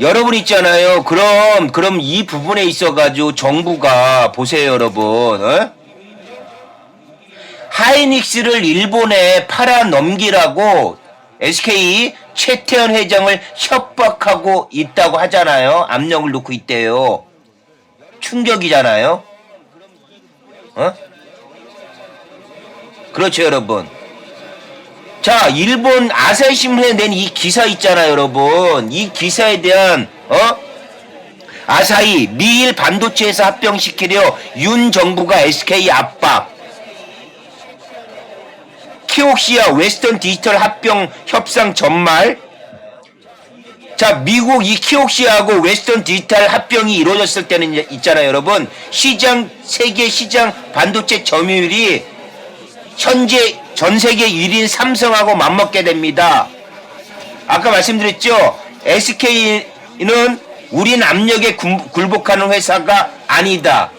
Speaker 1: 여러분 있잖아요. 그럼 이 부분에 있어가지고 정부가 보세요, 여러분. 어? 하이닉스를 일본에 팔아 넘기라고 SK 최태원 회장을 협박하고 있다고 하잖아요. 압력을 놓고 있대요. 충격이잖아요. 어? 그렇죠, 여러분. 자, 일본 아사히 신문에 낸 이 기사 있잖아요, 여러분. 이 기사에 대한 아사히 미일 반도체에서 합병시키려 윤 정부가 SK 압박. 키옥시아 웨스턴 디지털 합병 협상 전말. 자, 미국 이 키옥시아하고 웨스턴 디지털 합병이 이루어졌을 때는 있잖아요, 여러분. 세계 시장 반도체 점유율이 현재 전 세계 1위인 삼성하고 맞먹게 됩니다. 아까 말씀드렸죠? SK는 우린 압력에 굴복하는 회사가 아니다.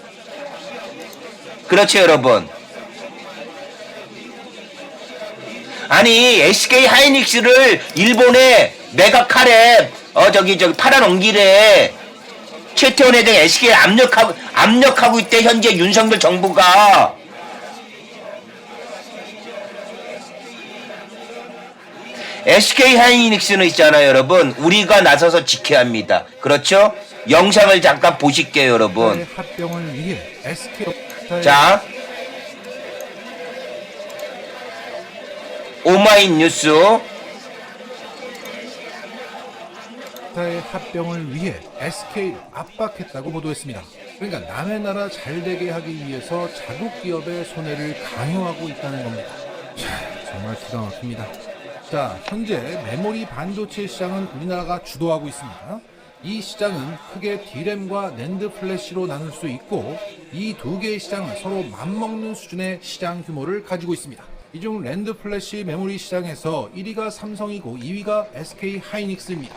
Speaker 1: 그렇죠, 여러분. 아니, SK 하이닉스를 일본에 매각하래. 저기 팔아넘기래. 최태원 회장 SK에 압력하고 있대, 현재 윤석열 정부가. SK 하이닉스는 있잖아요, 여러분. 우리가 나서서 지켜야 합니다. 그렇죠? 영상을 잠깐 보실게요, 여러분.
Speaker 16: 합병을 위해 SK
Speaker 1: 자, 오마이뉴스.
Speaker 16: 의 합병을 위해 SK를 압박했다고 보도했습니다. 그러니까 남의 나라 잘 되게 하기 위해서 자국 기업의 손해를 강요하고 있다는 겁니다. 자, 정말 기가 막힙니다. 자, 현재 메모리 반도체 시장은 우리나라가 주도하고 있습니다. 이 시장은 크게 D램과 낸드 플래시로 나눌 수 있고 이 두 개의 시장은 서로 맞먹는 수준의 시장 규모를 가지고 있습니다. 이 중 낸드 플래시 메모리 시장에서 1위가 삼성이고 2위가 SK 하이닉스입니다.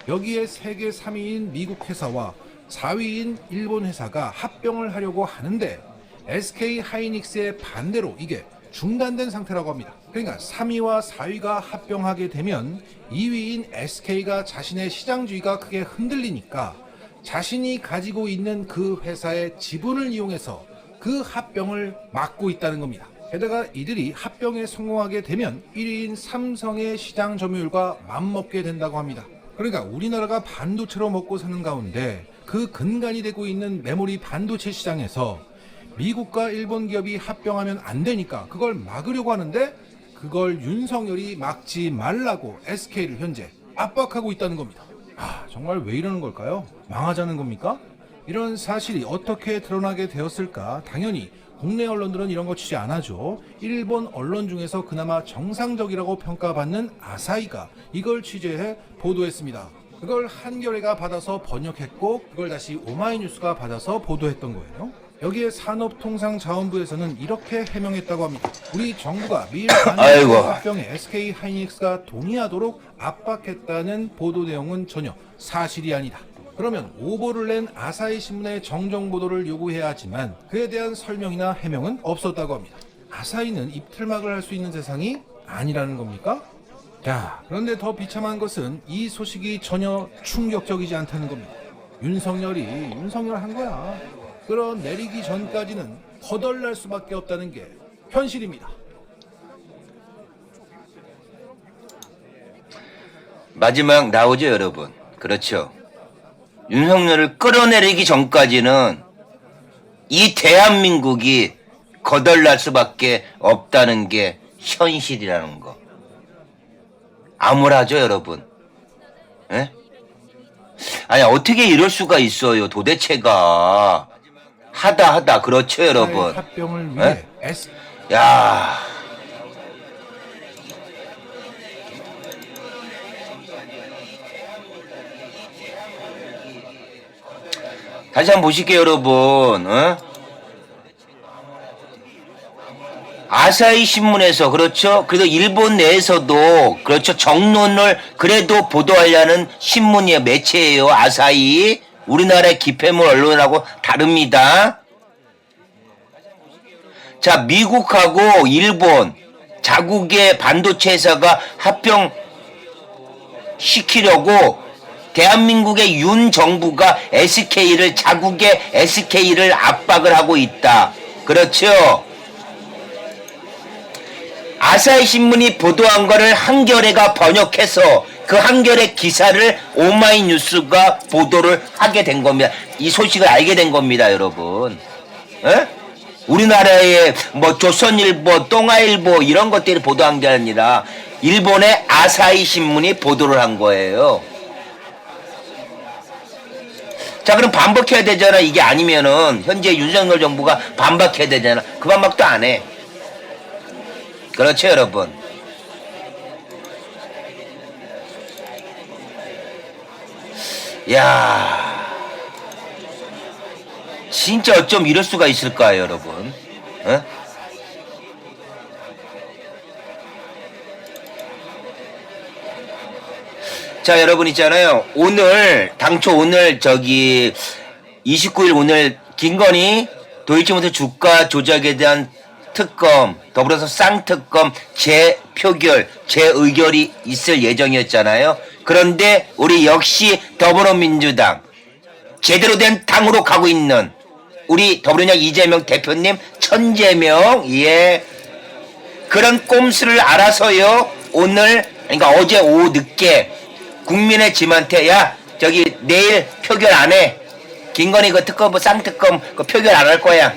Speaker 16: 여기에 세계 3위인 미국 회사와 4위인 일본 회사가 합병을 하려고 하는데 SK 하이닉스의 반대로 이게 중단된 상태라고 합니다. 그러니까 3위와 4위가 합병하게 되면 2위인 SK가 자신의 시장주의가 크게 흔들리니까 자신이 가지고 있는 그 회사의 지분을 이용해서 그 합병을 막고 있다는 겁니다. 게다가 이들이 합병에 성공하게 되면 1위인 삼성의 시장 점유율과 맞먹게 된다고 합니다. 그러니까 우리나라가 반도체로 먹고 사는 가운데 그 근간이 되고 있는 메모리 반도체 시장에서 미국과 일본 기업이 합병하면 안 되니까 그걸 막으려고 하는데 그걸 윤석열이 막지 말라고 SK를 현재 압박하고 있다는 겁니다. 정말 왜 이러는 걸까요? 망하자는 겁니까? 이런 사실이 어떻게 드러나게 되었을까? 당연히 국내 언론들은 이런 거 취재 안 하죠. 일본 언론 중에서 그나마 정상적이라고 평가받는 아사히가 이걸 취재해 보도했습니다. 그걸 한겨레가 받아서 번역했고 그걸 다시 오마이뉴스가 받아서 보도했던 거예요. 여기에 산업통상자원부에서는 이렇게 해명했다고 합니다. 우리 정부가 미일 반도체 합병에 SK 하이닉스가 동의하도록 압박했다는 보도 내용은 전혀 사실이 아니다. 그러면 오보를 낸 아사히 신문의 정정 보도를 요구해야 하지만 그에 대한 설명이나 해명은 없었다고 합니다. 아사히는 입틀막을 할 수 있는 세상이 아니라는 겁니까? 자, 그런데 더 비참한 것은 이 소식이 전혀 충격적이지 않다는 겁니다. 윤석열 한 거야. 끌어내리기 전까지는 거덜날 수밖에 없다는 게 현실입니다.
Speaker 1: 마지막 나오죠, 여러분. 그렇죠. 윤석열을 끌어내리기 전까지는 이 대한민국이 거덜날 수밖에 없다는 게 현실이라는 거. 암울하죠, 여러분? 에? 아니, 어떻게 이럴 수가 있어요, 도대체가. 하다. 그렇죠, 여러분?
Speaker 16: 합병을 위해
Speaker 1: 야. 다시 한번 보실게요, 여러분. 아사히 신문에서, 그렇죠? 그래도 일본 내에서도, 그렇죠? 정론을 그래도 보도하려는 신문이에요, 매체예요, 아사히. 우리나라의 기폐물 언론하고 다릅니다. 자, 미국하고 일본, 자국의 반도체 회사가 합병 시키려고 대한민국의 윤 정부가 SK를 자국의 SK를 압박을 하고 있다. 그렇죠? 아사히 신문이 보도한 거를 한겨레가 번역해서 그 한겨레 기사를 오마이뉴스가 보도를 하게 된 겁니다. 이 소식을 알게 된 겁니다, 여러분. 에? 우리나라의 뭐 조선일보, 동아일보 이런 것들이 보도한 게 아니라 일본의 아사히 신문이 보도를 한 거예요. 자, 그럼 반박해야 되잖아. 이게 아니면은 현재 윤석열 정부가 반박해야 되잖아. 그 반박도 안 해. 그렇죠, 여러분. 야, 진짜 어쩜 이럴 수가 있을까요, 여러분? 어? 자, 여러분 있잖아요. 오늘 당초 오늘 29일 오늘 김건희 도이치모터 주가 조작에 대한 특검, 더불어서 쌍특검 재표결, 재의결이 있을 예정이었잖아요. 그런데 우리 역시 더불어민주당 제대로 된 당으로 가고 있는 우리 더불어민주당 이재명 대표님 천재명, 예, 그런 꼼수를 알아서요. 오늘, 그러니까 어제 오후 늦게 국민의 짐한테 야 저기 내일 표결 안 해. 김건희 그 특검 뭐 쌍특검 그 표결 안 할 거야.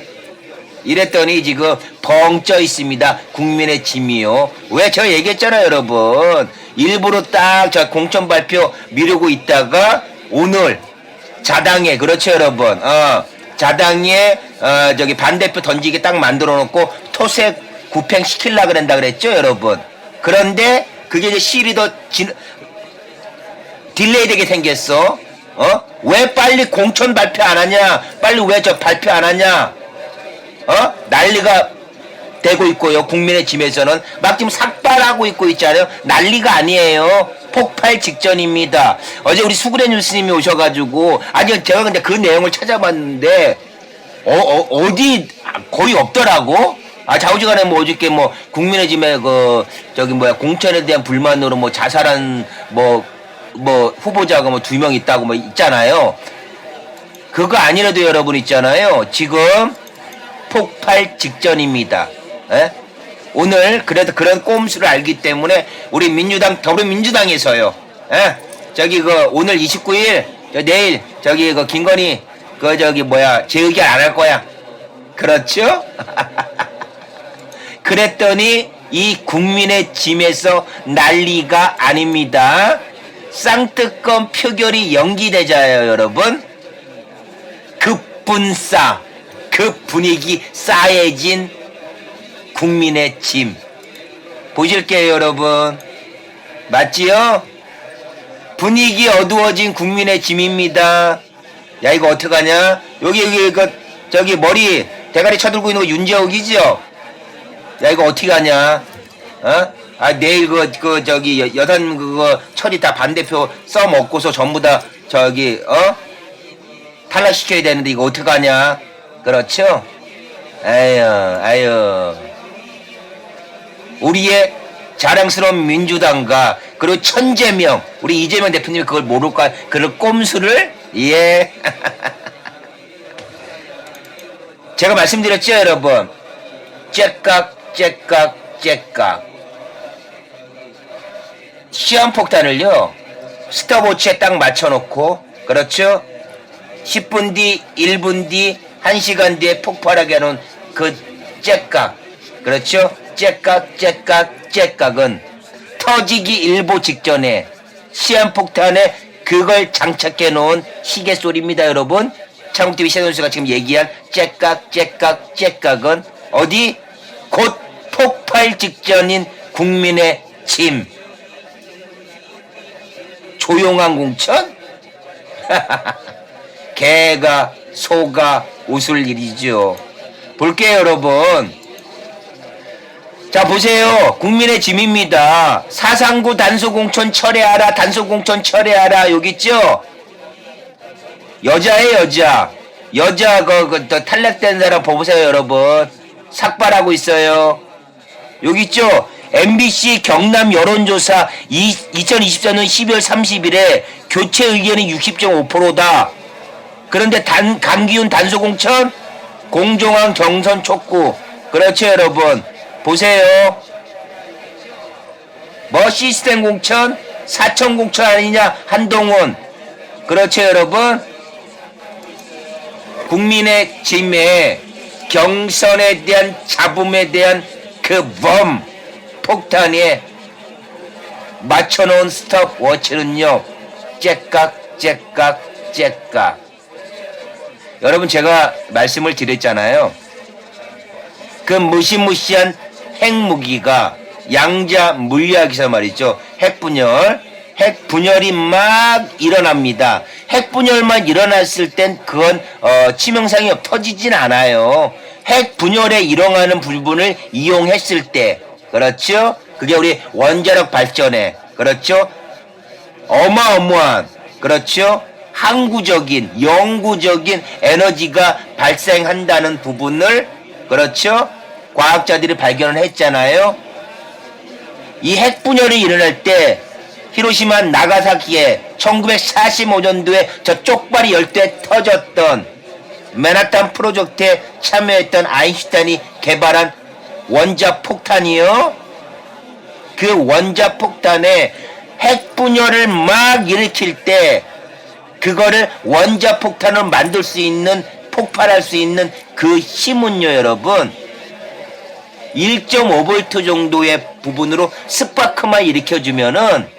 Speaker 1: 이랬더니 지금 벙쪄 있습니다. 국민의 짐이요. 왜 제가 얘기했잖아요, 여러분. 일부러 딱 저 공천 발표 미루고 있다가 오늘 자당에, 그렇죠, 여러분. 자당에 저기 반대표 던지게 딱 만들어 놓고 토색 구팽 시키려고 그런다 그랬죠, 여러분. 그런데 그게 이제 실이 더 딜레이 되게 생겼어. 왜 빨리 공천 발표 안 하냐? 빨리 왜 저 발표 안 하냐? 난리가 되고 있고요. 국민의 짐에서는 막 지금 삭발하고 있잖아요. 난리가 아니에요. 폭발 직전입니다. 어제 우리 수그레 뉴스님이 오셔가지고 아니 제가 근데 그 내용을 찾아봤는데 어디 거의 없더라고. 좌우지간에 뭐 어저께 뭐 국민의 짐에 그 저기 뭐야 공천에 대한 불만으로 뭐 자살한 뭐 후보자가 뭐 2명 있다고 뭐 있잖아요. 그거 아니라도 여러분 있잖아요. 지금 폭발 직전입니다. 에? 오늘 그래도 그런 꼼수를 알기 때문에 우리 민주당 더불어민주당에서요. 에? 저기 그 오늘 29일 내일 저기 그 김건희 그 저기 뭐야 재의결 안 할 거야. 그렇죠? 그랬더니 이 국민의 짐에서 난리가 아닙니다. 쌍특검 표결이 연기되자요, 여러분. 급분싸, 급 분위기 싸해진 국민의 짐. 보실게요, 여러분. 맞지요? 분위기 어두워진 국민의 짐입니다. 야, 이거 어떡하냐? 여기 저기 머리 대가리 쳐들고 있는 거 윤재옥이죠? 야, 이거 어떻게 하냐? 내일 저기 여단 그거 처리 다 반대표 써먹고서 전부 다 저기 탈락시켜야 되는데 이거 어떡하냐? 그렇죠? 아유. 우리의 자랑스러운 민주당과 그리고 천재명 우리 이재명 대표님이 그걸 모를까? 그런 꼼수를 예. 제가 말씀드렸죠, 여러분. 째깍 시한폭탄을요 스톱워치에 딱 맞춰놓고 그렇죠 10분 뒤 1분 뒤 1시간 뒤에 폭발하게 하는 그 째깍 그렇죠 째깍은 터지기 일보 직전에 시한폭탄에 그걸 장착해 놓은 시계 소리입니다. 여러분 창국TV 최선수가 지금 얘기한 째깍은 어디 곧 폭발 직전인 국민의 짐. 조용한 공천? 개가 소가 웃을 일이죠. 볼게요, 여러분. 자, 보세요. 국민의 짐입니다. 사상구 단소공천 철회하라, 여기 있죠? 여자예요, 여자. 탈락된 사람 보세요, 여러분. 삭발하고 있어요. 여기 있죠? MBC 경남 여론조사 2024년 12월 30일에 교체 의견이 60.5%다. 그런데 강기훈 단수공천, 공정한 경선 촉구. 그렇죠, 여러분. 보세요. 뭐 시스템 공천, 사천 공천 아니냐, 한동훈. 그렇죠, 여러분. 국민의 짐에 경선에 대한 잡음에 대한 그 범 폭탄에 맞춰놓은 스톱워치는요, 째깍 째깍 째깍. 여러분, 제가 말씀을 드렸잖아요. 그 무시무시한 핵무기가 양자 물리학에서 말이죠, 핵분열이 막 일어납니다. 핵분열만 일어났을 땐 그건 치명상이 터지진 않아요. 핵분열에 일어나는 부분을 이용했을 때, 그렇죠? 그게 우리 원자력 발전에, 그렇죠? 어마어마한, 그렇죠? 항구적인, 영구적인 에너지가 발생한다는 부분을, 그렇죠? 과학자들이 발견을 했잖아요. 이 핵분열이 일어날 때 히로시마 나가사키에 1945년도에 저 쪽발이 열대 터졌던 맨하탄 프로젝트에 참여했던 아인슈타인이 개발한 원자폭탄이요. 그 원자폭탄에 핵분열을 막 일으킬 때 그거를 원자폭탄으로 만들 수 있는, 폭발할 수 있는 그 힘은요, 여러분, 1.5V 정도의 부분으로 스파크만 일으켜주면은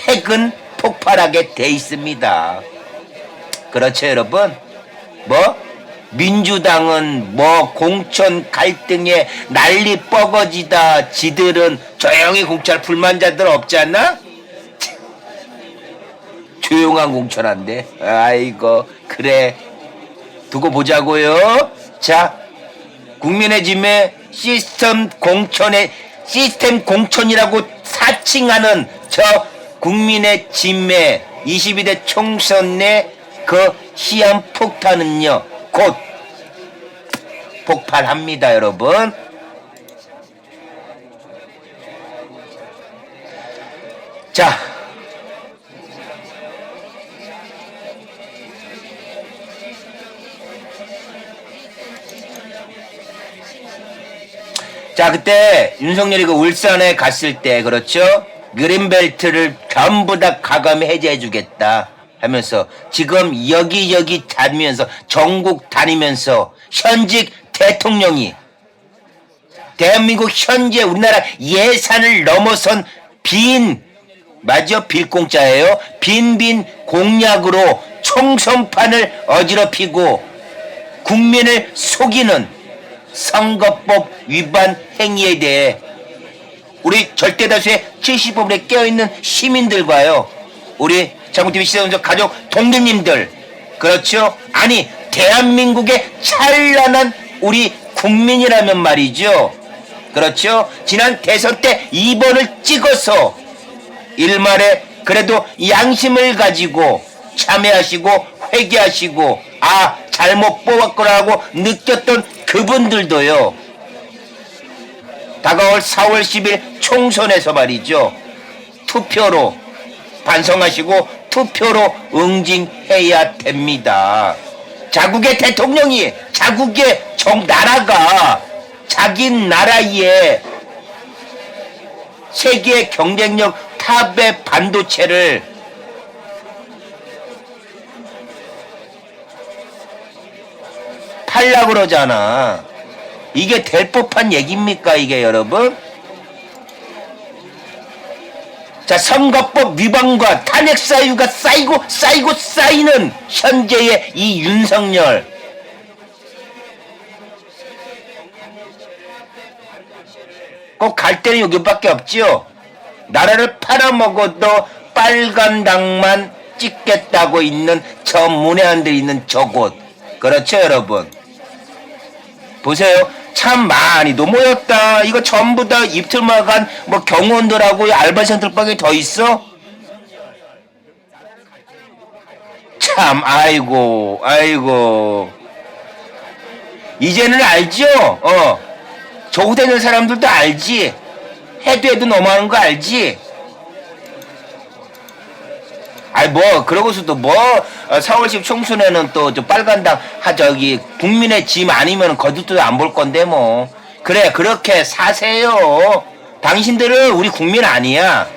Speaker 1: 핵은 폭발하게 돼 있습니다. 그렇죠, 여러분? 뭐? 민주당은 뭐 공천 갈등에 난리 뻐거지다. 지들은 조용히 공천할 불만자들 없지 않나? 조용한 공천한데. 아이고, 그래. 두고 보자고요. 자, 국민의 짐에 시스템 공천이라고 사칭하는 저 국민의 짐에 22대 총선 내 그 시한 폭탄은요, 곧 폭발합니다, 여러분. 자, 그때 윤석열이 그 울산에 갔을 때, 그렇죠? 그린벨트를 전부 다 가감히 해제해주겠다 하면서 지금 여기저기 다니면서, 전국 다니면서 현직 대통령이 대한민국 현재 우리나라 예산을 넘어선 빌공짜예요. 빈 공약으로 총선판을 어지럽히고 국민을 속이는 선거법 위반 행위에 대해 우리 절대다수의 70%에 깨어있는 시민들과요, 우리 장군TV 시청자 가족 동료님들, 그렇죠? 아니, 대한민국의 찬란한 우리 국민이라면 말이죠. 그렇죠? 지난 대선 때 2번을 찍어서 일말에 그래도 양심을 가지고 참여하시고 회개하시고, 아, 잘못 뽑았구나라고 느꼈던 그분들도요, 다가올 4월 10일 총선에서 말이죠, 투표로 반성하시고 투표로 응징해야 됩니다. 자국의 대통령이, 자국의 나라가 자기 나라의 세계 경쟁력 탑의 반도체를 팔려고 그러잖아. 이게 될 법한 얘기입니까, 이게, 여러분? 자, 선거법 위반과 탄핵 사유가 쌓이는 현재의 이 윤석열. 꼭 갈 때는 여기밖에 없지요. 나라를 팔아먹어도 빨간 당만 찍겠다고 있는 저 문외한들이 있는 저곳. 그렇죠, 여러분? 보세요. 참 많이도 모였다. 이거 전부 다 입틀마간 뭐 경호원들하고 알바생들밖에 더 있어? 참, 아이고. 이제는 알죠? 조우되는 사람들도 알지? 해도 너무하는 거 알지? 아이 뭐 그러고서도 뭐 서울시 총선에는 또 저 빨간당 저기 국민의 짐 아니면 거들떠도 안 볼 건데 뭐. 그래 그렇게 사세요. 당신들은 우리 국민 아니야.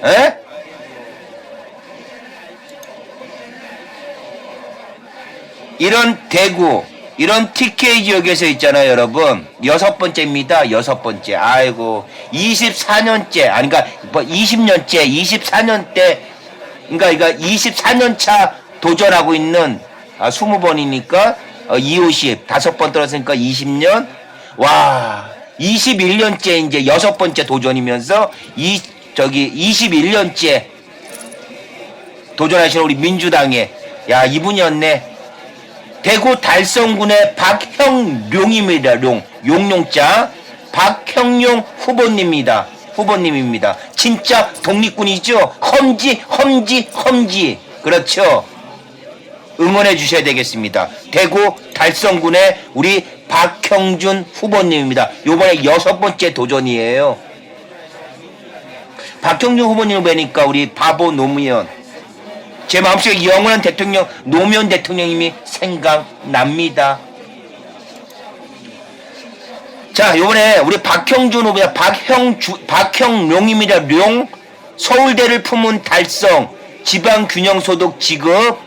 Speaker 1: 에? 이런 대구, 이런 TK 지역에서 있잖아요, 여러분. 6번째입니다. 6번째. 아이고, 24년째, 아니, 그러니까, 뭐, 20년째, 24년대, 그러니까 24년 차 도전하고 있는, 20번이니까, 250, 5번 떨어졌으니까 20년. 와, 21년째 이제 6번째 도전이면서, 21년째 도전하시는 우리 민주당에, 야, 이분이었네. 대구 달성군의 박형룡입니다. 용용자 박형룡 후보님입니다. 진짜 독립군이죠. 험지 그렇죠. 응원해 주셔야 되겠습니다. 대구 달성군의 우리 박형준 후보님입니다. 요번에 6번째 도전이에요. 박형준 후보님을 뵈니까 우리 바보 노무현, 제 마음속에 영원한 대통령 노무현 대통령님이 생각납니다. 자, 요번에 우리 박형준 후보야 박형룡입니다. 룡 서울대를 품은 달성 지방균형소득 지급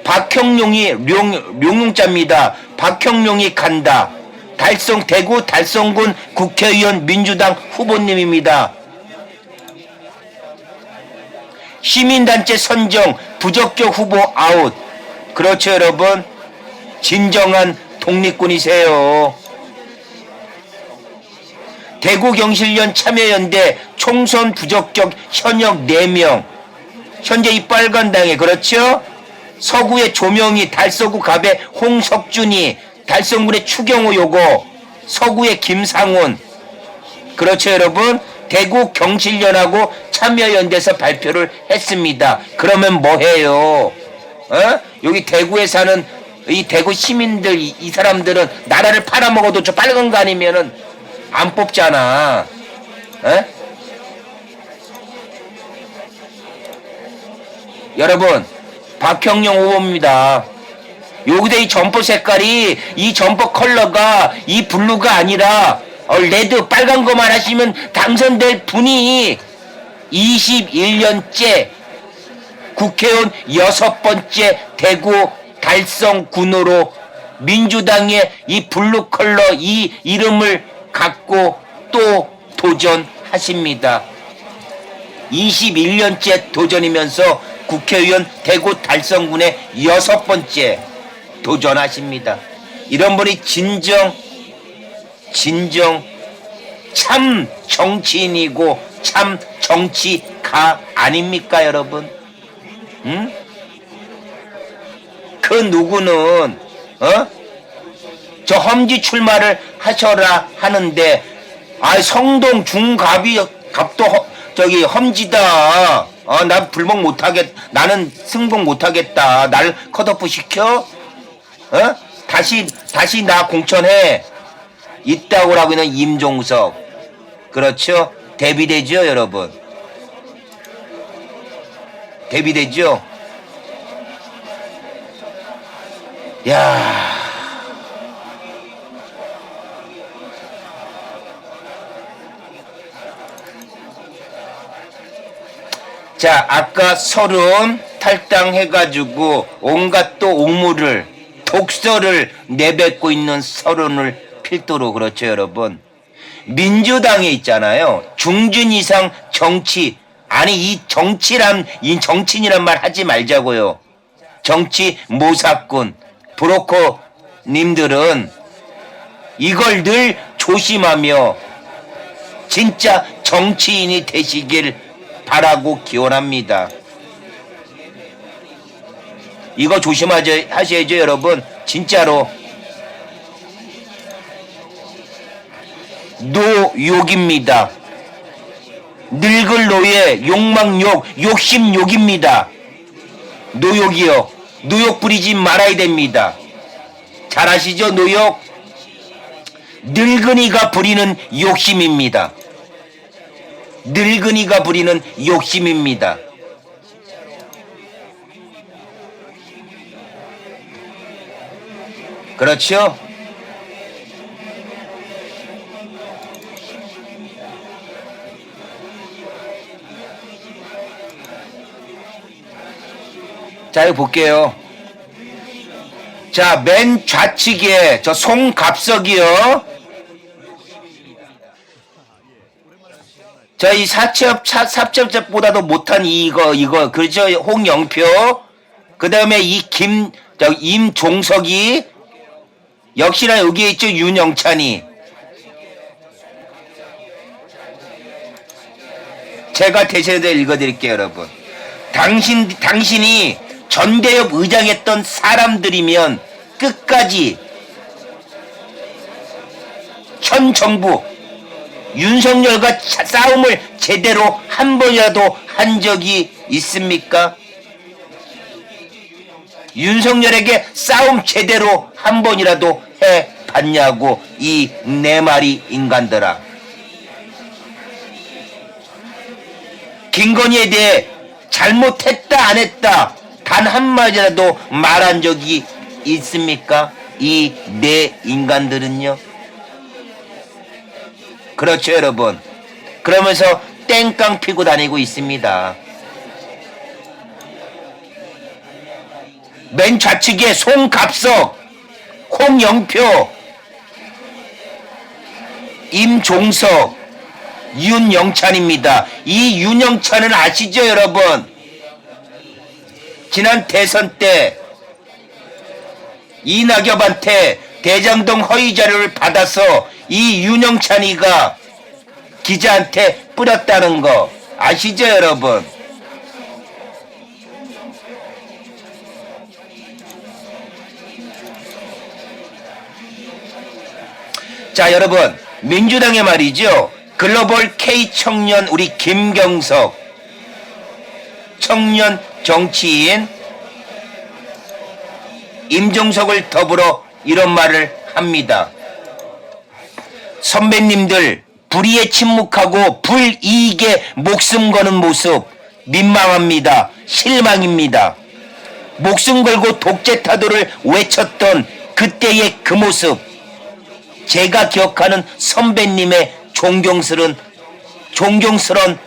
Speaker 1: 박형룡이 룡용자입니다. 박형룡이 간다. 달성 대구 달성군 국회의원 민주당 후보님입니다. 시민단체 선정 부적격 후보 아웃. 그렇죠 여러분. 진정한 독립군이세요. 대구경실련 참여연대 총선 부적격 현역 4명. 현재 이 빨간당에 그렇죠. 서구의 조명희, 달서구 갑의 홍석준이, 달성군의 추경호 요거, 서구의 김상훈. 그렇죠 여러분. 대구 경실련하고 참여연대에서 발표를 했습니다. 그러면 뭐해요? 여기 대구에 사는 이 대구 시민들 이 사람들은 나라를 팔아먹어도 저 빨간 거 아니면은 안 뽑잖아. 여러분 박형룡 후보입니다. 여기다 이 점퍼 색깔이 이 점퍼 컬러가 이 블루가 아니라 레드 빨간 거만 하시면 당선될 분이 21년째 국회의원 6번째 대구 달성군으로 민주당의 이 블루 컬러 이 이름을 갖고 또 도전하십니다. 21년째 도전이면서 국회의원 대구 달성군의 6번째 도전하십니다. 이런 분이 진정 참 정치인이고 참 정치가 아닙니까 여러분? 응? 그 누구는 저 험지 출마를 하셔라 하는데 성동 중갑도 저기 험지다. 난 불복 못하겠, 나는 승복 못하겠다. 날 컷오프 시켜? 다시 나 공천해. 있다고 하고 있는 임종석. 그렇죠? 데뷔되죠, 여러분? 데뷔되죠? 야. 자, 아까 서른 탈당해가지고 온갖 또 옥물을, 독서를 내뱉고 있는 서른을 필두로 그렇죠, 여러분. 민주당에 있잖아요. 중준 이상 정치, 아니 이 정치인이란 말 하지 말자고요. 정치 모사꾼, 브로커님들은 이걸 늘 조심하며 진짜 정치인이 되시길 바라고 기원합니다. 이거 하셔야죠, 여러분. 진짜로. 노욕입니다. 늙을 노예, 욕망욕, 욕심욕입니다. 노욕이요. 노욕 부리지 말아야 됩니다. 잘 아시죠, 노욕? 늙은이가 부리는 욕심입니다. 늙은이가 부리는 욕심입니다. 그렇죠? 자, 이거 볼게요. 자, 맨 좌측에 저 송갑석이요. 저 이 사첩보다도 못한 이거, 그렇죠? 홍영표. 그 다음에 임종석이. 역시나 여기에 있죠, 윤영찬이. 제가 대신해서 읽어드릴게요, 여러분. 당신이 전대협 의장했던 사람들이면 끝까지 현 정부 윤석열과 싸움을 제대로 한 번이라도 한 적이 있습니까? 윤석열에게 싸움 제대로 한 번이라도 해봤냐고, 이 네 마리 인간들아. 김건희에 대해 잘못했다 안 했다 단 한마디라도 말한 적이 있습니까? 이 네 인간들은요. 그렇죠, 여러분. 그러면서 땡깡 피고 다니고 있습니다. 맨 좌측에 송갑석, 홍영표, 임종석, 윤영찬입니다. 이 윤영찬은 아시죠, 여러분? 지난 대선 때 이낙엽한테 대장동 허위 자료를 받아서 이 윤영찬이가 기자한테 뿌렸다는 거 아시죠, 여러분? 자, 여러분, 민주당의 말이죠. 글로벌 K 청년 우리 김경석 청년 정치인 임종석을 더불어 이런 말을 합니다. 선배님들 불의에 침묵하고 불이익에 목숨 거는 모습 민망합니다. 실망입니다. 목숨 걸고 독재 타도를 외쳤던 그때의 그 모습, 제가 기억하는 선배님의 존경스러운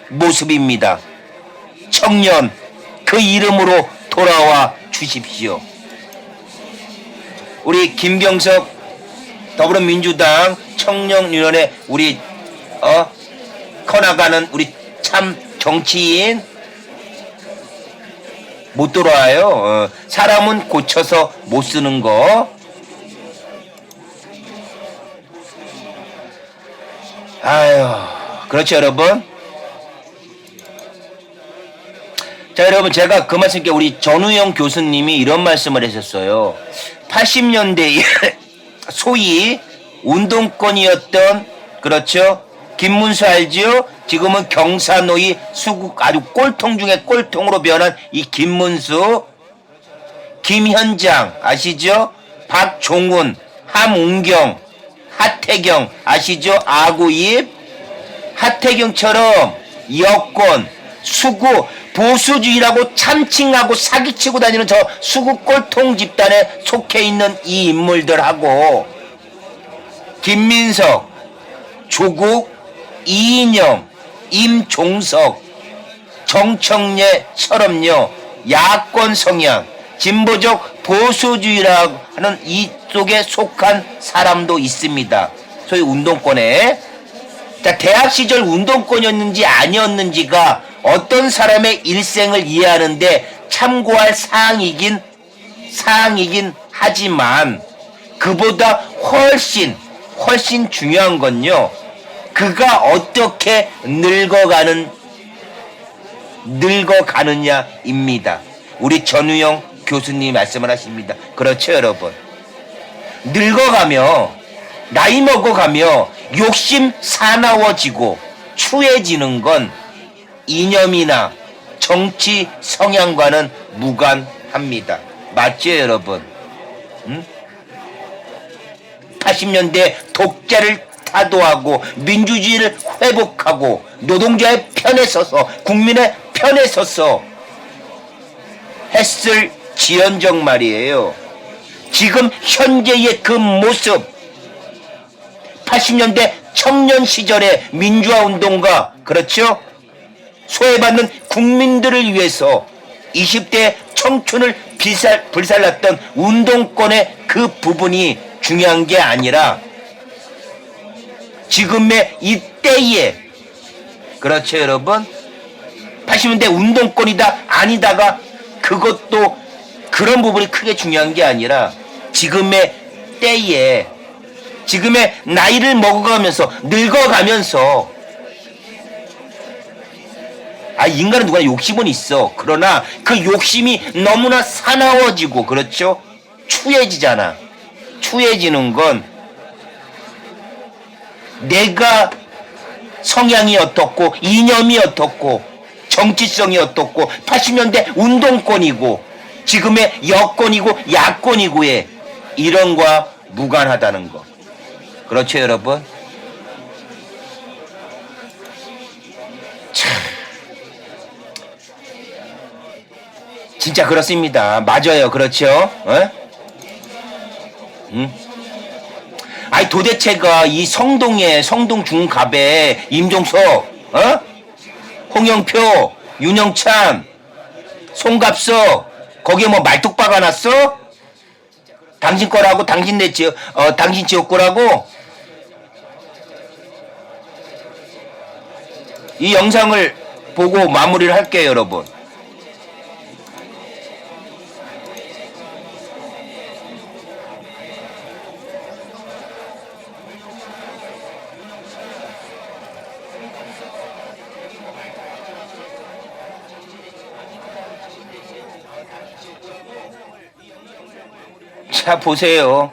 Speaker 1: 모습입니다. 청년, 그 이름으로 돌아와 주십시오. 우리 김경석 더불어민주당 청년위원회 우리 커나가는 우리 참 정치인 못 돌아와요. 사람은 고쳐서 못 쓰는 거. 아유, 그렇죠, 여러분. 자, 여러분, 제가 그 말씀께 우리 전우영 교수님이 이런 말씀을 하셨어요. 80년대에 소위 운동권이었던, 그렇죠, 김문수 알죠? 지금은 경사노위 수국 아주 꼴통 중에 꼴통으로 변한 이 김문수, 김현장 아시죠? 박종훈, 함웅경, 하태경 아시죠? 아구입. 하태경처럼 여권, 수구, 보수주의라고 참칭하고 사기치고 다니는 저 수구 꼴통 집단에 속해 있는 이 인물들하고 김민석, 조국, 이인영, 임종석, 정청래처럼요, 야권 성향, 진보적 보수주의라고 하는 이쪽에 속한 사람도 있습니다. 소위 운동권에. 자, 대학 시절 운동권이었는지 아니었는지가 어떤 사람의 일생을 이해하는데 참고할 사항이긴 하지만, 그보다 훨씬 중요한 건요, 그가 어떻게 늙어가느냐입니다. 우리 전우영 교수님이 말씀을 하십니다. 그렇죠, 여러분. 늙어가며, 나이 먹어가며 욕심 사나워지고 추해지는 건 이념이나 정치 성향과는 무관합니다. 맞죠, 여러분? 80년대 독재를 타도하고 민주주의를 회복하고 노동자의 편에 서서 국민의 편에 서서 했을 지연적 말이에요. 지금 현재의 그 모습, 80년대 청년 시절의 민주화 운동가, 그렇죠? 소외받는 국민들을 위해서 20대 청춘을 불살랐던 운동권의 그 부분이 중요한 게 아니라 지금의 이 때에, 그렇죠 여러분? 80년대 운동권이다 아니다가 그것도 그런 부분이 크게 중요한 게 아니라 지금의 때에, 지금의 나이를 먹어가면서 늙어가면서, 인간은 누구나 욕심은 있어. 그러나 그 욕심이 너무나 사나워지고, 그렇죠? 추해지잖아. 추해지는 건 내가 성향이 어떻고 이념이 어떻고 정치성이 어떻고 80년대 운동권이고 지금의 여권이고 야권이고의 이런 거와 무관하다는 거. 그렇죠 여러분? 참, 진짜 그렇습니다. 맞아요. 그렇죠? 어? 응? 아니 도대체가 이 성동 중갑에 임종석, 어? 홍영표, 윤영찬, 송갑석, 거기에 뭐 말뚝 박아놨어? 당신 거라고, 당신 지역구라고? 이 영상을 보고 마무리를 할게요, 여러분. 자, 보세요.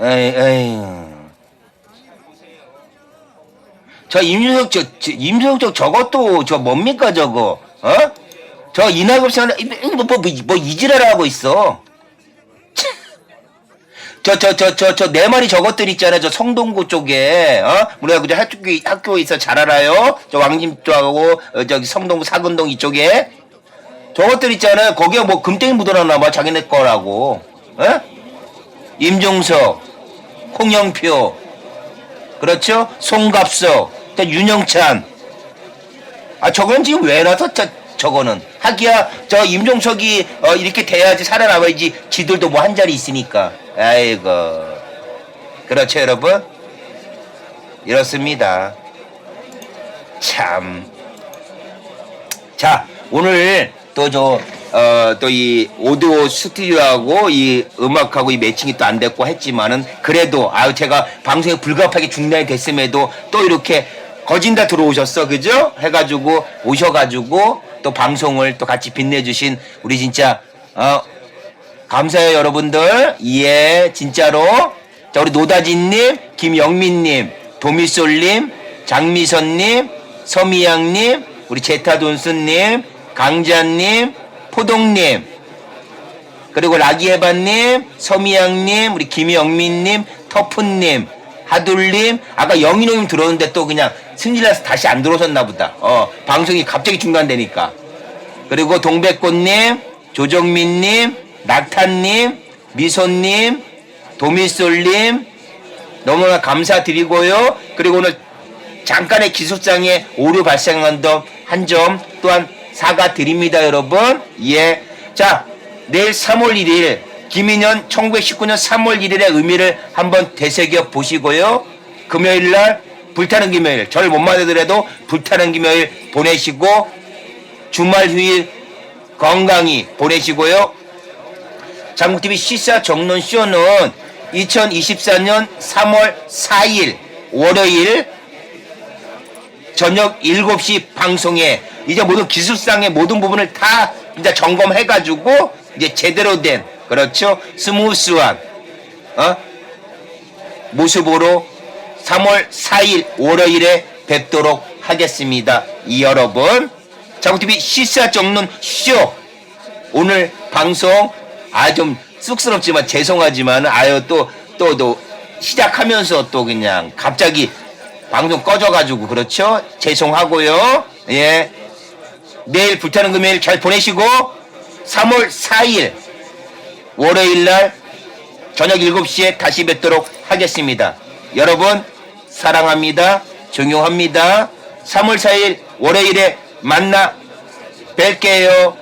Speaker 1: 에이. 저 임준석 저것도 뭡니까 저거? 어? 저 이낙엽 씨는 뭐 이지랄하고 있어. 내 말이 저것들 있잖아요. 저 성동구 쪽에, 우리가 그저 학교에 있어 잘 알아요. 저 왕림 쪽하고, 저기 성동구 사근동 이쪽에. 저것들 있잖아요. 거기에 뭐 금땡이 묻어놨나 봐. 자기네 거라고. 임종석, 홍영표, 그렇죠? 송갑석, 윤영찬. 저건 지금 왜 놔서 저거는. 하기야, 저 임종석이, 이렇게 돼야지 살아남아야지. 지들도 뭐 한 자리 있으니까. 아이고. 그렇죠, 여러분? 이렇습니다. 참. 자, 오늘 또 또 이 오디오 스튜디오하고 이 음악하고 이 매칭이 또 안 됐고 했지만은 그래도 제가 방송에 불가피하게 중단이 됐음에도 또 이렇게 거진다 들어오셨어. 그죠? 해가지고 오셔가지고 또 방송을 또 같이 빛내주신 우리 진짜 감사해요 여러분들. 예, 진짜로. 자, 우리 노다진님, 김영민님, 도미솔님, 장미선님, 서미양님, 우리 제타돈스님, 강자님, 포동님, 그리고 라기해바님, 서미양님, 우리 김영민님, 터프님, 하둘님, 아까 영인호님 들어오는데 또 그냥 승질나서 다시 안 들어오셨나 보다. 방송이 갑자기 중단되니까. 그리고 동백꽃님, 조정민님, 낙타님, 미소님, 도미솔님, 너무나 감사드리고요. 그리고 오늘 잠깐의 기술상의 오류 발생한 한 점 또한 사과드립니다, 여러분. 예. 자, 내일 3월 1일, 김인현 1919년 3월 1일의 의미를 한번 되새겨 보시고요. 금요일날, 불타는 금요일, 저를 못 만나더라도 불타는 금요일 보내시고, 주말 휴일 건강히 보내시고요. 장국TV 시사 정론쇼는 2024년 3월 4일 월요일 저녁 7시 방송에 이제 모든 기술상의 모든 부분을 다 이제 점검해가지고 이제 제대로 된, 그렇죠? 스무스한 모습으로 3월 4일 월요일에 뵙도록 하겠습니다. 여러분, 장국TV 시사 정론 쇼 오늘 방송 좀 쑥스럽지만 죄송하지만 아유 또 시작하면서 또 그냥 갑자기 방송 꺼져가지고 그렇죠? 죄송하고요. 예. 내일 불타는 금요일 잘 보내시고 3월 4일 월요일 날 저녁 7시에 다시 뵙도록 하겠습니다. 여러분 사랑합니다. 존경합니다. 3월 4일 월요일에 만나 뵐게요.